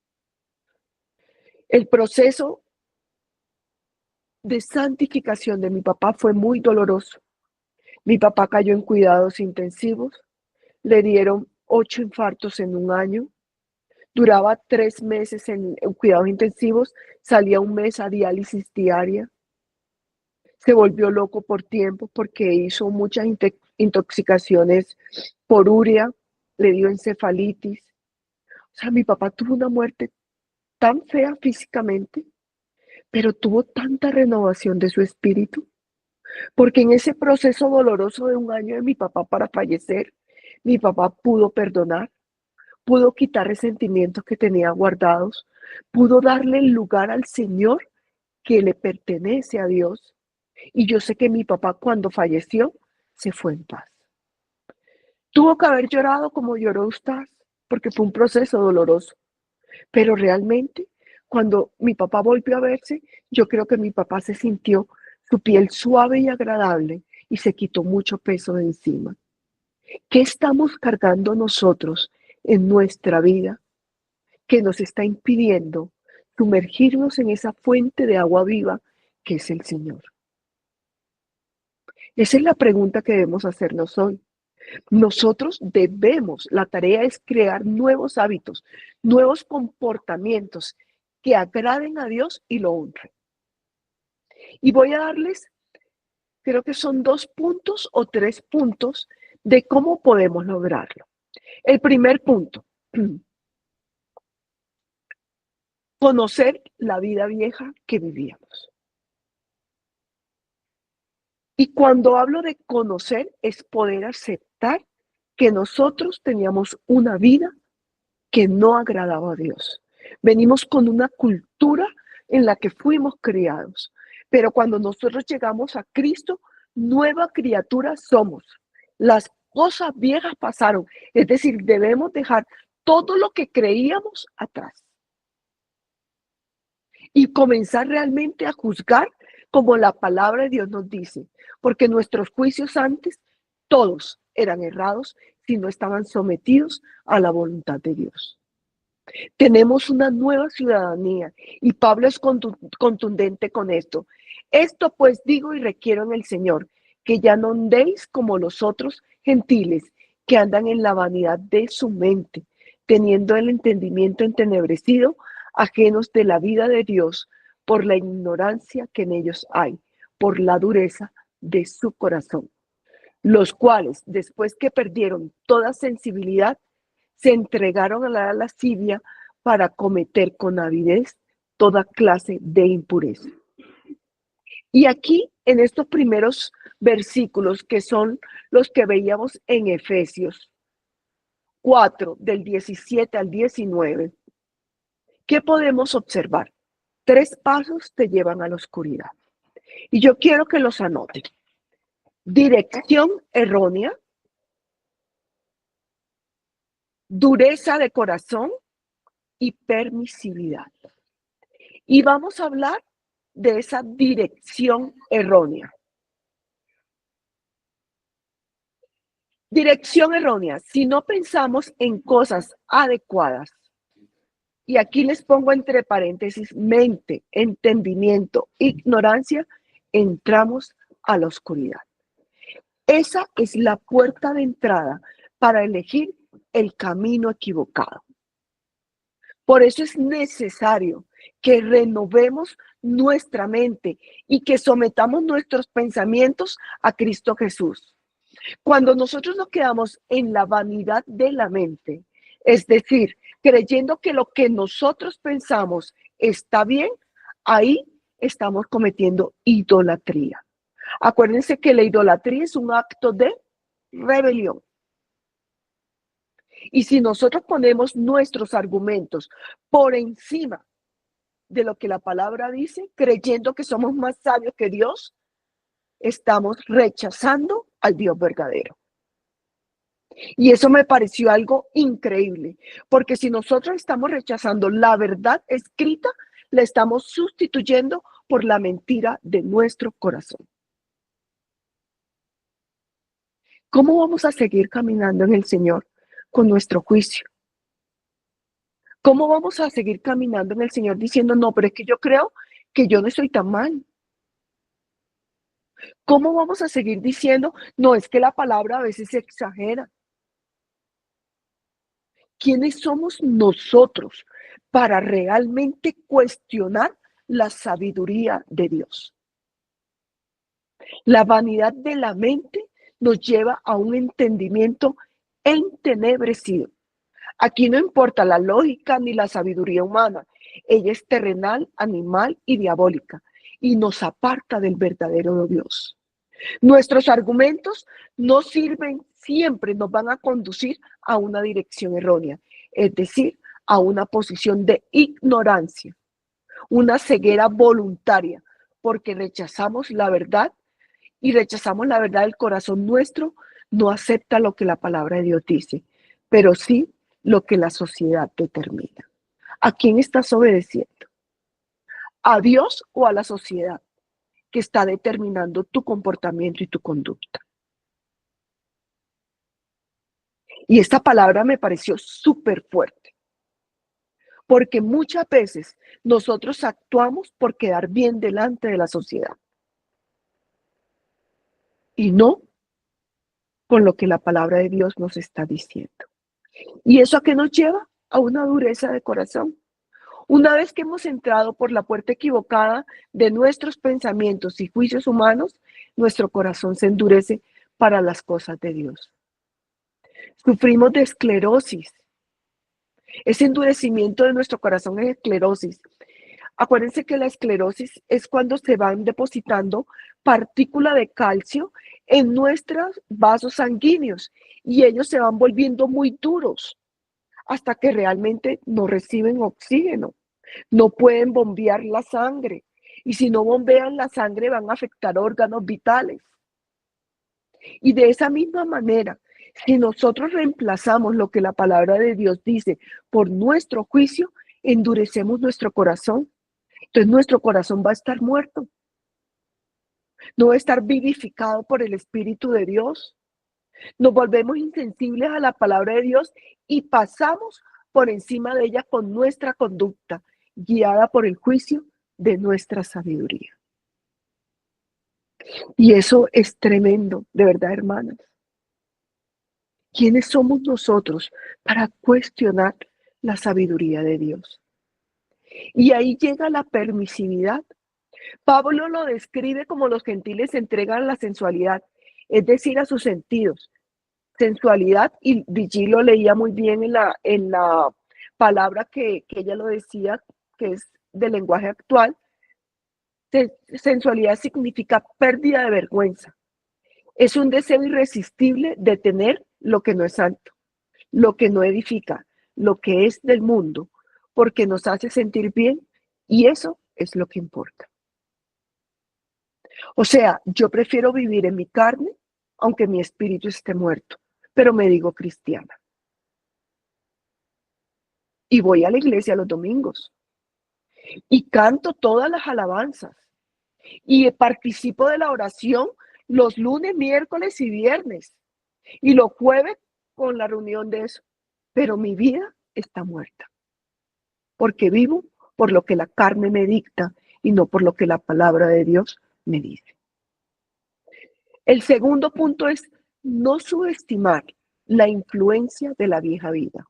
El proceso de santificación de mi papá fue muy doloroso. Mi papá cayó en cuidados intensivos, le dieron 8 infartos en un año, duraba 3 meses en cuidados intensivos, salía un mes a diálisis diaria, se volvió loco por tiempo porque hizo muchas intoxicaciones por urea, le dio encefalitis. O sea, mi papá tuvo una muerte tan fea físicamente, pero tuvo tanta renovación de su espíritu. Porque en ese proceso doloroso de un año de mi papá para fallecer, mi papá pudo perdonar, pudo quitar resentimientos que tenía guardados, pudo darle el lugar al Señor que le pertenece a Dios. Y yo sé que mi papá cuando falleció se fue en paz. Tuvo que haber llorado como lloró usted, porque fue un proceso doloroso. Pero realmente, cuando mi papá volvió a verse, yo creo que mi papá se sintió su piel suave y agradable y se quitó mucho peso de encima. ¿Qué estamos cargando nosotros en nuestra vida que nos está impidiendo sumergirnos en esa fuente de agua viva que es el Señor? Esa es la pregunta que debemos hacernos hoy. Nosotros debemos, la tarea es crear nuevos hábitos, nuevos comportamientos que agraden a Dios y lo honren. Y voy a darles, creo que son 2 puntos o 3 puntos de cómo podemos lograrlo. El primer punto, conocer la vida vieja que vivíamos. Y cuando hablo de conocer, es poder aceptar que nosotros teníamos una vida que no agradaba a Dios. Venimos con una cultura en la que fuimos criados, pero cuando nosotros llegamos a Cristo, nueva criatura somos. Las cosas viejas pasaron, es decir, debemos dejar todo lo que creíamos atrás y comenzar realmente a juzgar como la palabra de Dios nos dice, porque nuestros juicios antes, todos eran errados si no estaban sometidos a la voluntad de Dios. Tenemos una nueva ciudadanía y Pablo es contundente con esto. Esto pues digo y requiero en el Señor, que ya no andéis como los otros gentiles que andan en la vanidad de su mente, teniendo el entendimiento entenebrecido, ajenos de la vida de Dios por la ignorancia que en ellos hay, por la dureza de su corazón, los cuales, después que perdieron toda sensibilidad, se entregaron a la lascivia para cometer con avidez toda clase de impureza. Y aquí, en estos primeros versículos, que son los que veíamos en Efesios 4, del 17 al 19, ¿qué podemos observar? 3 pasos te llevan a la oscuridad. Y yo quiero que los anoten. Dirección errónea, dureza de corazón y permisividad. Y vamos a hablar de esa dirección errónea. Dirección errónea. Si no pensamos en cosas adecuadas, y aquí les pongo entre paréntesis mente, entendimiento, ignorancia, entramos a la oscuridad. Esa es la puerta de entrada para elegir el camino equivocado. Por eso es necesario que renovemos nuestra mente y que sometamos nuestros pensamientos a Cristo Jesús. Cuando nosotros nos quedamos en la vanidad de la mente, es decir, creyendo que lo que nosotros pensamos está bien, ahí estamos cometiendo idolatría. Acuérdense que la idolatría es un acto de rebelión. Y si nosotros ponemos nuestros argumentos por encima de lo que la palabra dice, creyendo que somos más sabios que Dios, estamos rechazando al Dios verdadero. Y eso me pareció algo increíble, porque si nosotros estamos rechazando la verdad escrita, la estamos sustituyendo por la mentira de nuestro corazón. ¿Cómo vamos a seguir caminando en el Señor con nuestro juicio? ¿Cómo vamos a seguir caminando en el Señor diciendo, no, pero es que yo creo que yo no estoy tan mal? ¿Cómo vamos a seguir diciendo, no, es que la palabra a veces se exagera? ¿Quiénes somos nosotros para realmente cuestionar la sabiduría de Dios? La vanidad de la mente nos lleva a un entendimiento entenebrecido. Aquí no importa la lógica ni la sabiduría humana. Ella es terrenal, animal y diabólica y nos aparta del verdadero Dios. Nuestros argumentos no sirven, siempre nos van a conducir a una dirección errónea, es decir, a una posición de ignorancia, una ceguera voluntaria, porque rechazamos la verdad y rechazamos la verdad del corazón nuestro, no acepta lo que la palabra de Dios dice, pero sí lo que la sociedad determina. ¿A quién estás obedeciendo? ¿A Dios o a la sociedad que está determinando tu comportamiento y tu conducta? Y esta palabra me pareció súper fuerte, porque muchas veces nosotros actuamos por quedar bien delante de la sociedad y no con lo que la palabra de Dios nos está diciendo. ¿Y eso a qué nos lleva? A una dureza de corazón. Una vez que hemos entrado por la puerta equivocada de nuestros pensamientos y juicios humanos, nuestro corazón se endurece para las cosas de Dios. Sufrimos de esclerosis. Ese endurecimiento de nuestro corazón es esclerosis. Acuérdense que la esclerosis es cuando se van depositando partículas de calcio en nuestros vasos sanguíneos y ellos se van volviendo muy duros hasta que realmente no reciben oxígeno, no pueden bombear la sangre y si no bombean la sangre van a afectar órganos vitales. Y de esa misma manera, si nosotros reemplazamos lo que la palabra de Dios dice por nuestro juicio, endurecemos nuestro corazón. Entonces nuestro corazón va a estar muerto. No va a estar vivificado por el Espíritu de Dios. Nos volvemos insensibles a la palabra de Dios y pasamos por encima de ella con nuestra conducta, guiada por el juicio de nuestra sabiduría. Y eso es tremendo, de verdad, hermanas. ¿Quiénes somos nosotros para cuestionar la sabiduría de Dios? Y ahí llega la permisividad. Pablo lo describe como los gentiles se entregan a la sensualidad, es decir, a sus sentidos. Sensualidad, y Gigi lo leía muy bien en la palabra que ella lo decía, que es del lenguaje actual. Sensualidad significa pérdida de vergüenza. Es un deseo irresistible de tener lo que no es santo, lo que no edifica, lo que es del mundo, porque nos hace sentir bien y eso es lo que importa. O sea, yo prefiero vivir en mi carne, aunque mi espíritu esté muerto, pero me digo cristiana. Y voy a la iglesia los domingos y canto todas las alabanzas y participo de la oración los lunes, miércoles y viernes y los jueves con la reunión de eso. Pero mi vida está muerta porque vivo por lo que la carne me dicta y no por lo que la palabra de Dios me dice. El segundo punto es no subestimar la influencia de la vieja vida.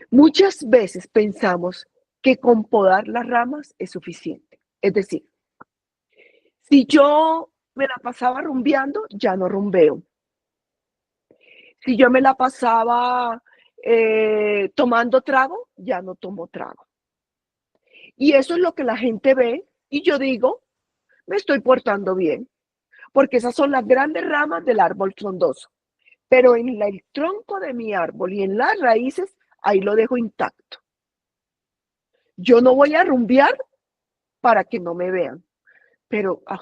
Muchas veces pensamos que con podar las ramas es suficiente. Es decir, si yo me la pasaba rumbeando, ya no rumbeo. Si yo me la pasaba tomando trago, ya no tomo trago. Y eso es lo que la gente ve y yo digo, me estoy portando bien, porque esas son las grandes ramas del árbol frondoso. Pero en el tronco de mi árbol y en las raíces, ahí lo dejo intacto. Yo no voy a rumbear para que no me vean. Pero, ay,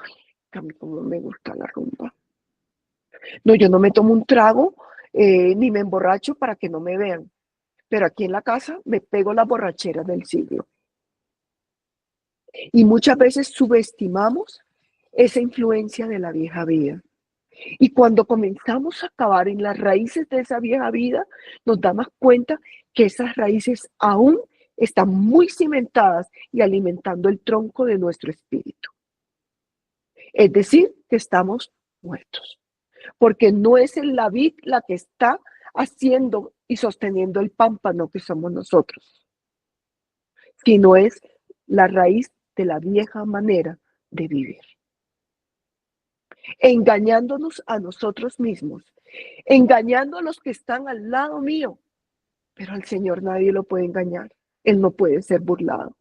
a mí como me gusta la rumba. No, yo no me tomo un trago ni me emborracho para que no me vean. Pero aquí en la casa me pego las borracheras del siglo. Y muchas veces subestimamos esa influencia de la vieja vida. Y cuando comenzamos a cavar en las raíces de esa vieja vida, nos damos cuenta que esas raíces aún están muy cimentadas y alimentando el tronco de nuestro espíritu. Es decir, que estamos muertos. Porque no es la vid la que está haciendo y sosteniendo el pámpano que somos nosotros, sino es la raíz de la vieja manera de vivir. Engañándonos a nosotros mismos, engañando a los que están al lado mío, pero al Señor nadie lo puede engañar, Él no puede ser burlado.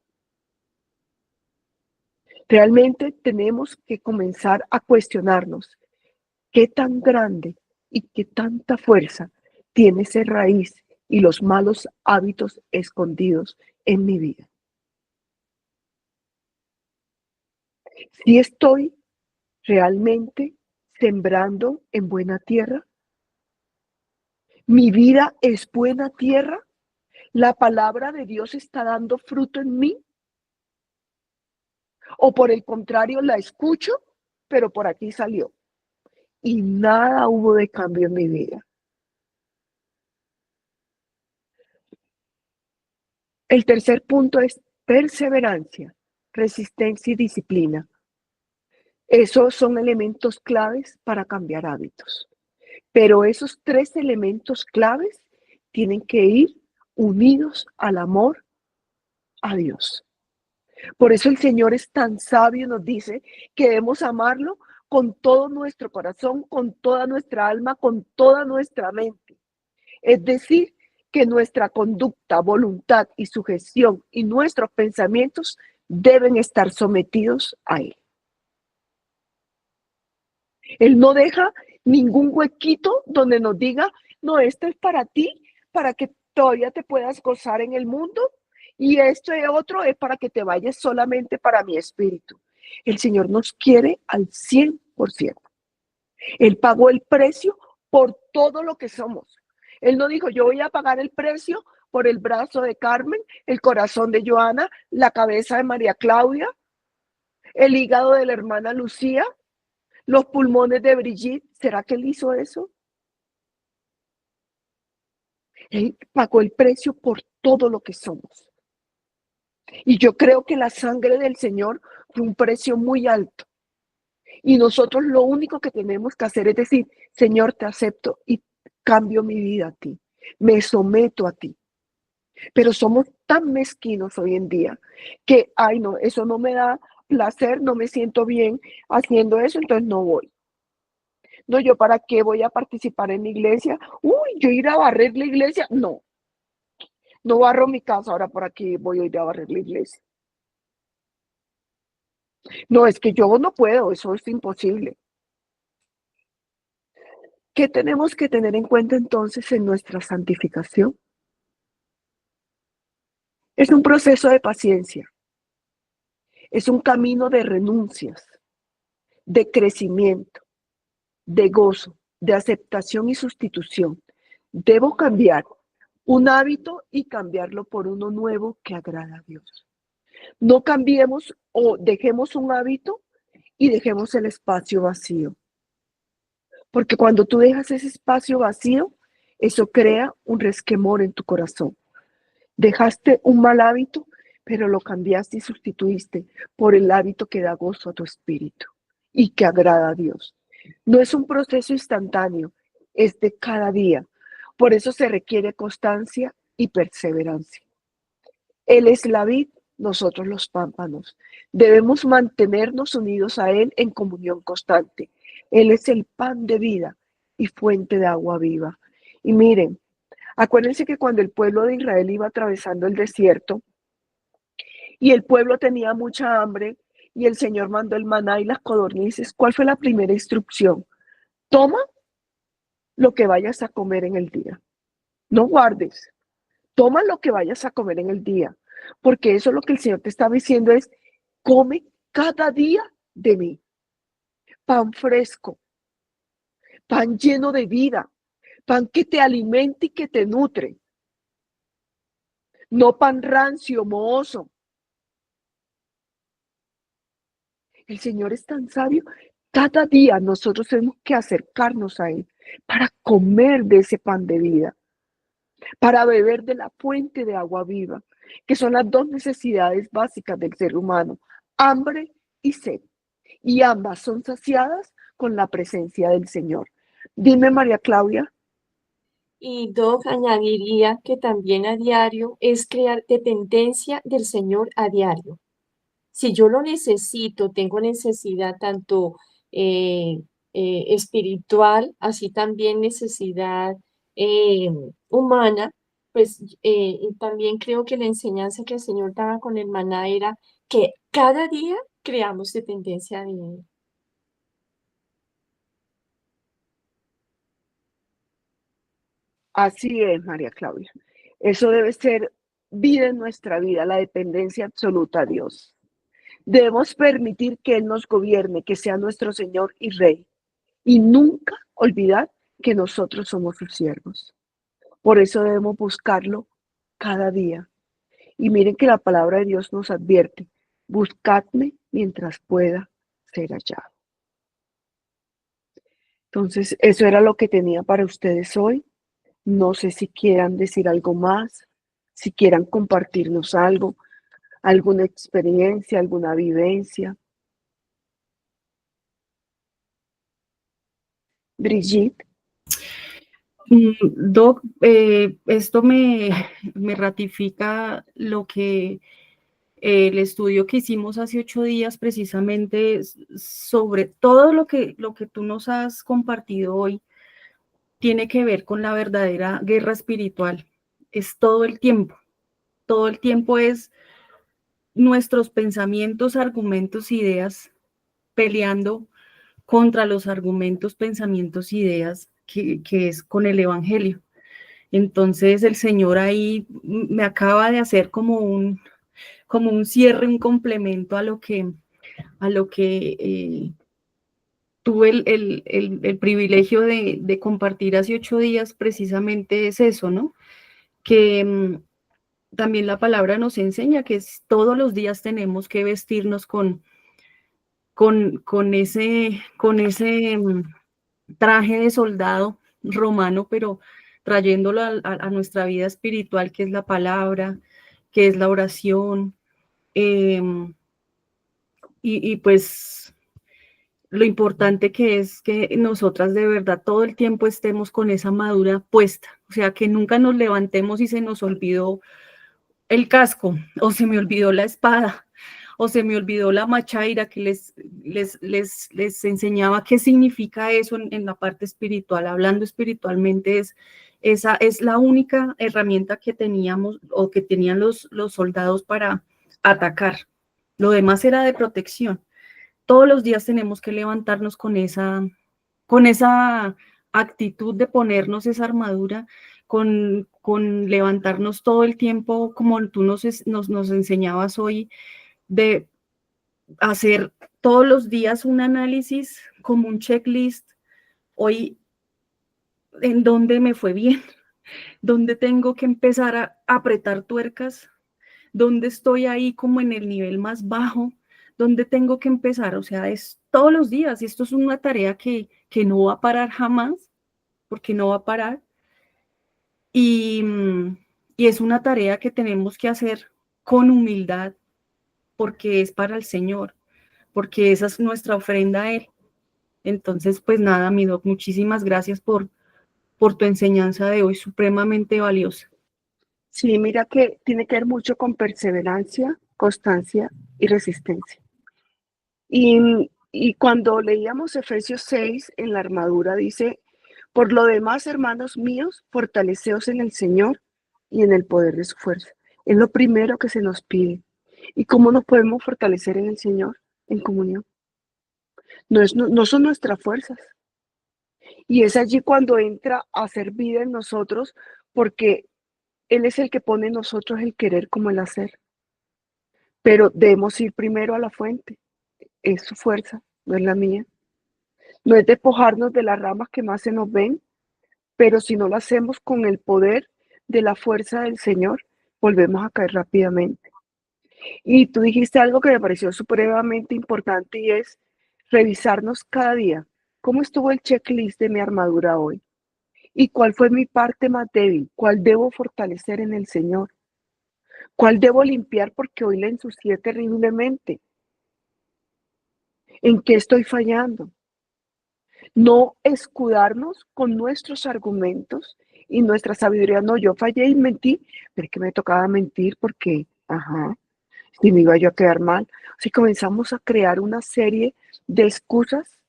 Realmente tenemos que comenzar a cuestionarnos qué tan grande y qué tanta fuerza tiene esa raíz y los malos hábitos escondidos en mi vida. Si estoy realmente sembrando en buena tierra, mi vida es buena tierra, la palabra de Dios está dando fruto en mí, o por el contrario la escucho, pero por aquí salió y nada hubo de cambio en mi vida. El tercer punto es perseverancia, resistencia y disciplina. Esos son elementos claves para cambiar hábitos. Pero esos tres elementos claves tienen que ir unidos al amor a Dios. Por eso el Señor es tan sabio y nos dice que debemos amarlo con todo nuestro corazón, con toda nuestra alma, con toda nuestra mente. Es decir, que nuestra conducta, voluntad y sugestión y nuestros pensamientos deben estar sometidos a Él. Él no deja ningún huequito donde nos diga, no, esto es para ti, para que todavía te puedas gozar en el mundo, y esto y otro es para que te vayas solamente para mi espíritu. El Señor nos quiere al 100%. Él pagó el precio por todo lo que somos. Él no dijo, yo voy a pagar el precio por el brazo de Carmen, el corazón de Joana, la cabeza de María Claudia, el hígado de la hermana Lucía, los pulmones de Brigitte. ¿Será que él hizo eso? Él pagó el precio por todo lo que somos. Y yo creo que la sangre del Señor fue un precio muy alto. Y nosotros lo único que tenemos que hacer es decir, Señor, te acepto y cambio mi vida a ti. Me someto a ti. Pero somos tan mezquinos hoy en día que, ay no, eso no me da placer, no me siento bien haciendo eso, entonces no voy. No, yo para qué voy a participar en la iglesia. Uy, yo ir a barrer la iglesia. No, no barro mi casa, ahora por aquí voy a ir a barrer la iglesia. No, es que yo no puedo, eso es imposible. ¿Qué tenemos que tener en cuenta entonces en nuestra santificación? Es un proceso de paciencia, es un camino de renuncias, de crecimiento, de gozo, de aceptación y sustitución. Debo cambiar un hábito y cambiarlo por uno nuevo que agrada a Dios. No cambiemos o dejemos un hábito y dejemos el espacio vacío. Porque cuando tú dejas ese espacio vacío, eso crea un resquemor en tu corazón. Dejaste un mal hábito, pero lo cambiaste y sustituiste por el hábito que da gozo a tu espíritu y que agrada a Dios. No es un proceso instantáneo, es de cada día. Por eso se requiere constancia y perseverancia. Él es la vid, nosotros los pámpanos. Debemos mantenernos unidos a Él en comunión constante. Él es el pan de vida y fuente de agua viva. Y miren, acuérdense que cuando el pueblo de Israel iba atravesando el desierto y el pueblo tenía mucha hambre y el Señor mandó el maná y las codornices, ¿cuál fue la primera instrucción? Toma lo que vayas a comer en el día. No guardes. Toma lo que vayas a comer en el día. Porque eso lo que el Señor te está diciendo es, come cada día de mí. Pan fresco, pan lleno de vida, pan que te alimente y que te nutre. No pan rancio, mohoso. El Señor es tan sabio. Cada día nosotros tenemos que acercarnos a Él para comer de ese pan de vida, para beber de la fuente de agua viva, que son las dos necesidades básicas del ser humano, hambre y sed. Y ambas son saciadas con la presencia del Señor. Dime, María Claudia. Y Doc añadiría que también a diario es crear dependencia del Señor a diario. Si yo lo necesito, tengo necesidad tanto eh, espiritual, así también necesidad eh, humana, pues y también creo que la enseñanza que el Señor daba con el maná era que cada día creamos dependencia de Él. Así es, María Claudia. Eso debe ser vida en nuestra vida, la dependencia absoluta a Dios. Debemos permitir que Él nos gobierne, que sea nuestro Señor y Rey. Y nunca olvidar que nosotros somos sus siervos. Por eso debemos buscarlo cada día. Y miren que la palabra de Dios nos advierte, buscadme mientras pueda ser hallado. Entonces, eso era lo que tenía para ustedes hoy. No sé si quieran decir algo más, si quieran compartirnos algo, alguna experiencia, alguna vivencia. Brigitte. Doc, esto me ratifica lo que El estudio que hicimos hace 8 días precisamente sobre todo lo que tú nos has compartido hoy tiene que ver con la verdadera guerra espiritual. Es todo el tiempo es nuestros pensamientos, argumentos, ideas peleando contra los argumentos, pensamientos, ideas que es con el Evangelio. Entonces el Señor ahí me acaba de hacer como un cierre, un complemento a lo que tuve el privilegio de compartir hace 8 días, precisamente es eso, ¿no? Que también la palabra nos enseña que todos los días tenemos que vestirnos con ese traje de soldado romano, pero trayéndolo a nuestra vida espiritual, que es la palabra, que es la oración, y pues lo importante que es que nosotras de verdad todo el tiempo estemos con esa armadura puesta, o sea, que nunca nos levantemos y se nos olvidó el casco, o se me olvidó la espada, o se me olvidó la machaira que les enseñaba qué significa eso en la parte espiritual. Hablando espiritualmente, esa es la única herramienta que teníamos o que tenían los soldados para atacar. Lo demás era de protección. Todos los días tenemos que levantarnos con esa actitud de ponernos esa armadura, con levantarnos todo el tiempo, como tú nos enseñabas hoy, de hacer todos los días un análisis como un checklist. Hoy, ¿en dónde me fue bien? ¿Dónde tengo que empezar a apretar tuercas? ¿Dónde estoy ahí como en el nivel más bajo? ¿Dónde tengo que empezar? O sea, es todos los días, y esto es una tarea que no va a parar jamás, porque no va a parar, y es una tarea que tenemos que hacer con humildad, porque es para el Señor, porque esa es nuestra ofrenda a Él. Entonces, pues nada, mi Doc, muchísimas gracias por tu enseñanza de hoy, supremamente valiosa. Sí, mira que tiene que ver mucho con perseverancia, constancia y resistencia. Y cuando leíamos Efesios 6 en la armadura dice, por lo demás, hermanos míos, fortaleceos en el Señor y en el poder de su fuerza. Es lo primero que se nos pide. ¿Y cómo nos podemos fortalecer en el Señor? En comunión. No son nuestras fuerzas. Y es allí cuando entra a hacer vida en nosotros, porque Él es el que pone en nosotros el querer como el hacer. Pero debemos ir primero a la fuente. Es su fuerza, no es la mía. No es despojarnos de las ramas que más se nos ven, pero si no lo hacemos con el poder de la fuerza del Señor, volvemos a caer rápidamente. Y tú dijiste algo que me pareció supremamente importante y es revisarnos cada día. ¿Cómo estuvo el checklist de mi armadura hoy? ¿Y cuál fue mi parte más débil? ¿Cuál debo fortalecer en el Señor? ¿Cuál debo limpiar porque hoy la ensucié terriblemente? ¿En qué estoy fallando? No escudarnos con nuestros argumentos y nuestra sabiduría. No, yo fallé y mentí, pero es que me tocaba mentir porque, si me iba yo a quedar mal. Así comenzamos a crear una serie de excusas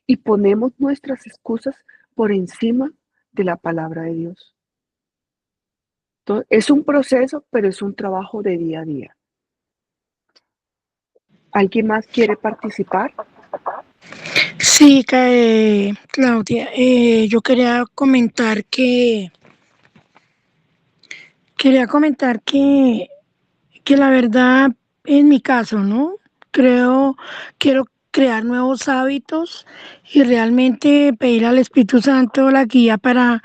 y ponemos nuestras excusas por encima de la palabra de Dios. Entonces, es un proceso, pero es un trabajo de día a día. ¿Alguien más quiere participar? Sí, Claudia, yo quería comentar que la verdad, en mi caso, ¿no? Quiero crear nuevos hábitos y realmente pedir al Espíritu Santo la guía para,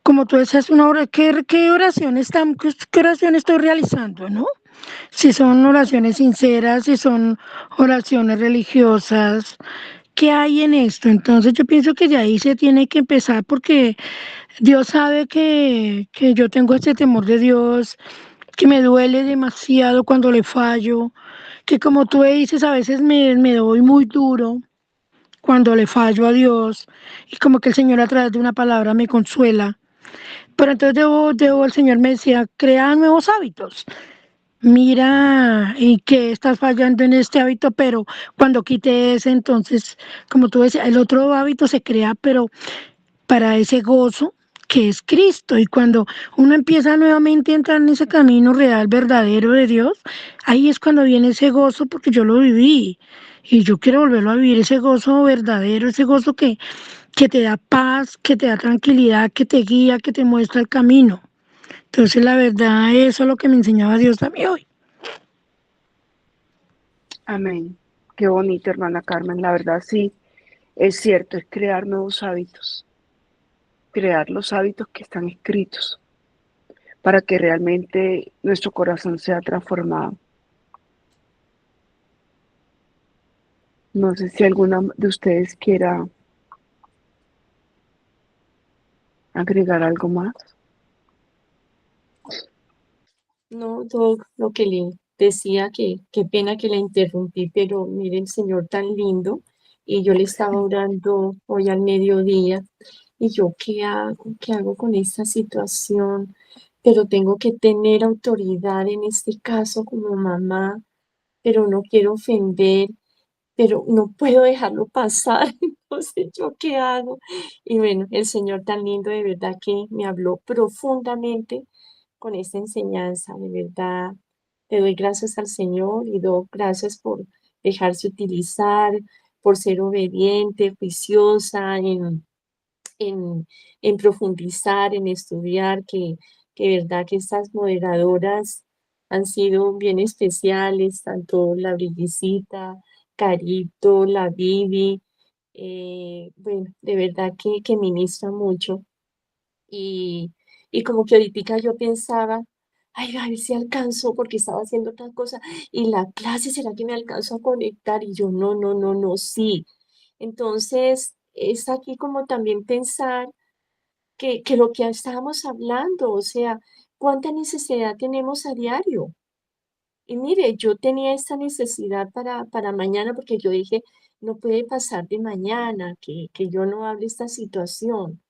como tú decías, ¿qué oración qué oración estoy realizando, ¿no? Si son oraciones sinceras, si son oraciones religiosas, ¿qué hay en esto? Entonces yo pienso que de ahí se tiene que empezar porque Dios sabe que yo tengo este temor de Dios, que me duele demasiado cuando le fallo, que como tú dices, a veces me doy muy duro cuando le fallo a Dios y como que el Señor a través de una palabra me consuela. Pero entonces el Señor me decía, crea nuevos hábitos. mira y que estás fallando en este hábito, pero cuando quite ese, entonces, como tú decías, el otro hábito se crea, pero para ese gozo que es Cristo. Y cuando uno empieza nuevamente a entrar en ese camino real, verdadero de Dios, ahí es cuando viene ese gozo, porque yo lo viví. Y yo quiero volverlo a vivir, ese gozo verdadero, ese gozo que te da paz, que te da tranquilidad, que te guía, que te muestra el camino. Entonces, la verdad, eso es lo que me enseñaba Dios a mí hoy. Amén. Qué bonito, hermana Carmen. La verdad, sí, es cierto, es crear nuevos hábitos, crear los hábitos que están escritos para que realmente nuestro corazón sea transformado. No sé si alguna de ustedes quiera agregar algo más. No, Doc, lo que le decía, que qué pena que la interrumpí, pero mire el Señor tan lindo, y yo le estaba orando hoy al mediodía, y yo, ¿qué hago? ¿Qué hago con esta situación? Pero tengo que tener autoridad en este caso como mamá, pero no quiero ofender, pero no puedo dejarlo pasar, entonces, ¿yo qué hago? Y bueno, el Señor tan lindo, de verdad que me habló profundamente con esta enseñanza, de verdad. Te doy gracias al Señor y doy gracias por dejarse utilizar, por ser obediente, juiciosa en, en profundizar, en estudiar, que verdad que estas moderadoras han sido bien especiales, tanto la Brillicita, Carito, la Vivi, bueno, de verdad que ministra mucho. Y, y como que ahorita yo pensaba, ay, a ver si alcanzo, porque estaba haciendo otra cosa, y la clase, ¿será que me alcanzo a conectar? Y yo, no, no, no, no, sí. Entonces, es aquí como también pensar que lo que estábamos hablando, o sea, ¿cuánta necesidad tenemos a diario? Y mire, yo tenía esta necesidad para mañana porque yo dije, no puede pasar de mañana, que yo no hable esta situación.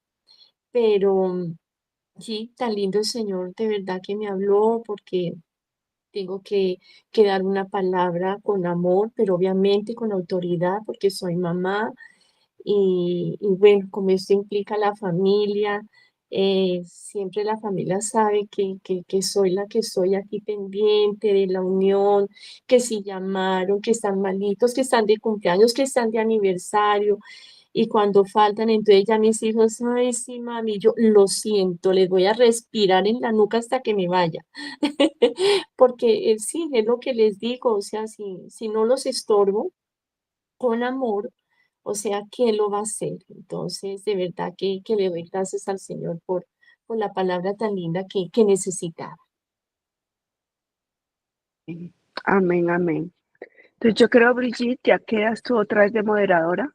Pero sí, tan lindo el Señor, de verdad que me habló porque tengo que dar una palabra con amor, pero obviamente con autoridad porque soy mamá y bueno, como esto implica la familia, siempre la familia sabe que soy la que estoy aquí pendiente de la unión, que si llamaron, que están malitos, que están de cumpleaños, que están de aniversario, y cuando faltan, entonces ya mis hijos, ay, sí, mami, yo lo siento, les voy a respirar en la nuca hasta que me vaya. Porque sí, es lo que les digo, o sea, si no los estorbo con amor, o sea, ¿quién lo va a hacer? Entonces, de verdad que le doy gracias al Señor por la palabra tan linda que necesitaba. Amén, amén. Entonces yo creo, Brigitte, ya quedas tú otra vez de moderadora.